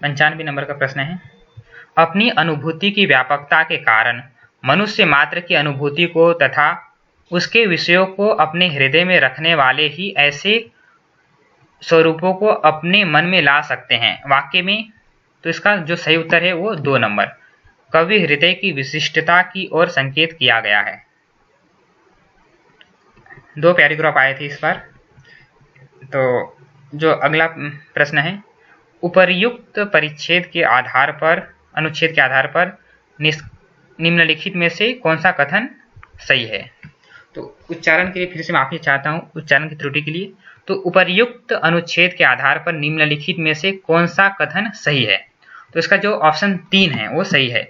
95 नंबर का प्रश्न है, अपनी अनुभूति की व्यापकता के कारण मनुष्य मात्र की अनुभूति को तथा उसके विषयों को अपने हृदय में रखने वाले ही ऐसे स्वरूपों को अपने मन में ला सकते हैं वाक्य में। तो इसका जो सही उत्तर है वो 2 नंबर, कवि हृदय की विशिष्टता की ओर संकेत किया गया है। 2 पैराग्राफ आए थे इस बार। तो जो अगला प्रश्न है, उपर्युक्त परिच्छेद के आधार पर, अनुच्छेद के आधार पर निम्नलिखित में से कौन सा कथन सही है? तो उच्चारण के लिए फिर से माफी चाहता हूं, उच्चारण की त्रुटि के लिए। तो उपर्युक्त अनुच्छेद के आधार पर निम्नलिखित में से कौन सा कथन सही है? तो इसका जो ऑप्शन 3 है वो सही है।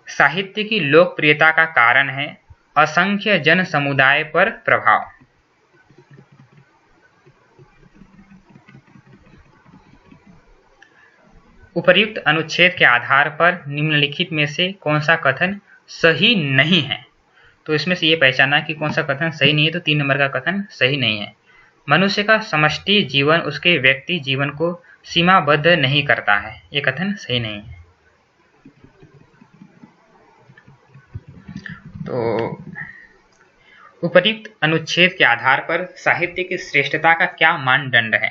साहित्य की लोकप्रियता का कारण है असंख्य जन समुदाय पर प्रभाव। उपर्युक्त अनुच्छेद के आधार पर निम्नलिखित में से कौन सा कथन सही नहीं है? तो इसमें से ये पहचानना कि कौन सा कथन सही नहीं है। तो 3 नंबर का कथन सही नहीं है। मनुष्य का समष्टि जीवन उसके व्यक्ति जीवन को सीमाबद्ध नहीं करता है, ये कथन सही नहीं है। तो उपर्युक्त अनुच्छेद के आधार पर साहित्य की श्रेष्ठता का क्या मानदंड है?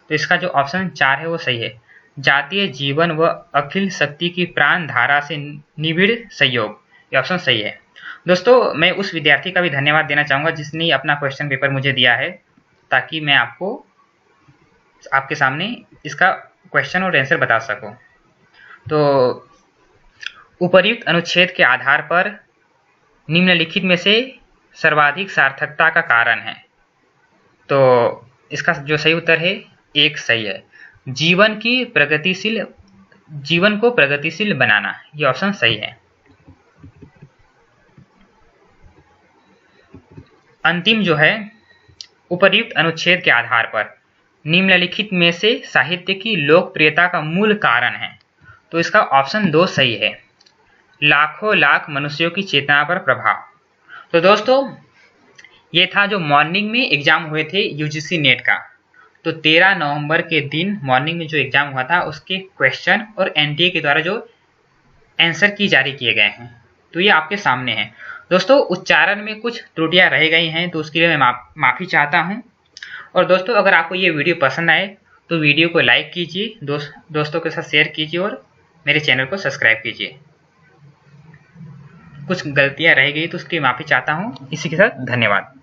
तो इसका जो ऑप्शन 4 है वो सही है। जातीय जीवन व अखिल शक्ति की प्राण धारा से निबिड़ संयोग, ये ऑप्शन सही है। दोस्तों मैं उस विद्यार्थी का भी धन्यवाद देना चाहूँगा जिसने अपना क्वेश्चन पेपर मुझे दिया है, ताकि मैं आपके सामने इसका क्वेश्चन और आंसर बता सकूं। तो उपर्युक्त अनुच्छेद के आधार पर निम्नलिखित में से सर्वाधिक सार्थकता का कारण है। तो इसका जो सही उत्तर है 1 सही है। जीवन को प्रगतिशील बनाना, ये ऑप्शन सही है। अंतिम जो है, उपर्युक्त अनुच्छेद के आधार पर निम्नलिखित में से साहित्य की लोकप्रियता का मूल कारण है। तो इसका ऑप्शन 2 सही है, लाखों लाख मनुष्यों की चेतना पर प्रभाव। तो दोस्तों ये था जो मॉर्निंग में एग्जाम हुए थे यूजीसी नेट का। तो 13 नवंबर के दिन मॉर्निंग में जो एग्जाम हुआ था उसके क्वेश्चन और एनटीए के द्वारा जो आंसर की जारी किए गए हैं, तो ये आपके सामने है। दोस्तों उच्चारण में कुछ त्रुटियां रह गई हैं, तो उसके लिए मैं माफ़ी चाहता हूं। और दोस्तों अगर आपको ये वीडियो पसंद आए तो वीडियो को लाइक कीजिए, दोस्तों के साथ शेयर कीजिए और मेरे चैनल को सब्सक्राइब कीजिए। कुछ गलतियां रह गई तो उसकी माफ़ी चाहता हूं। इसी के साथ धन्यवाद।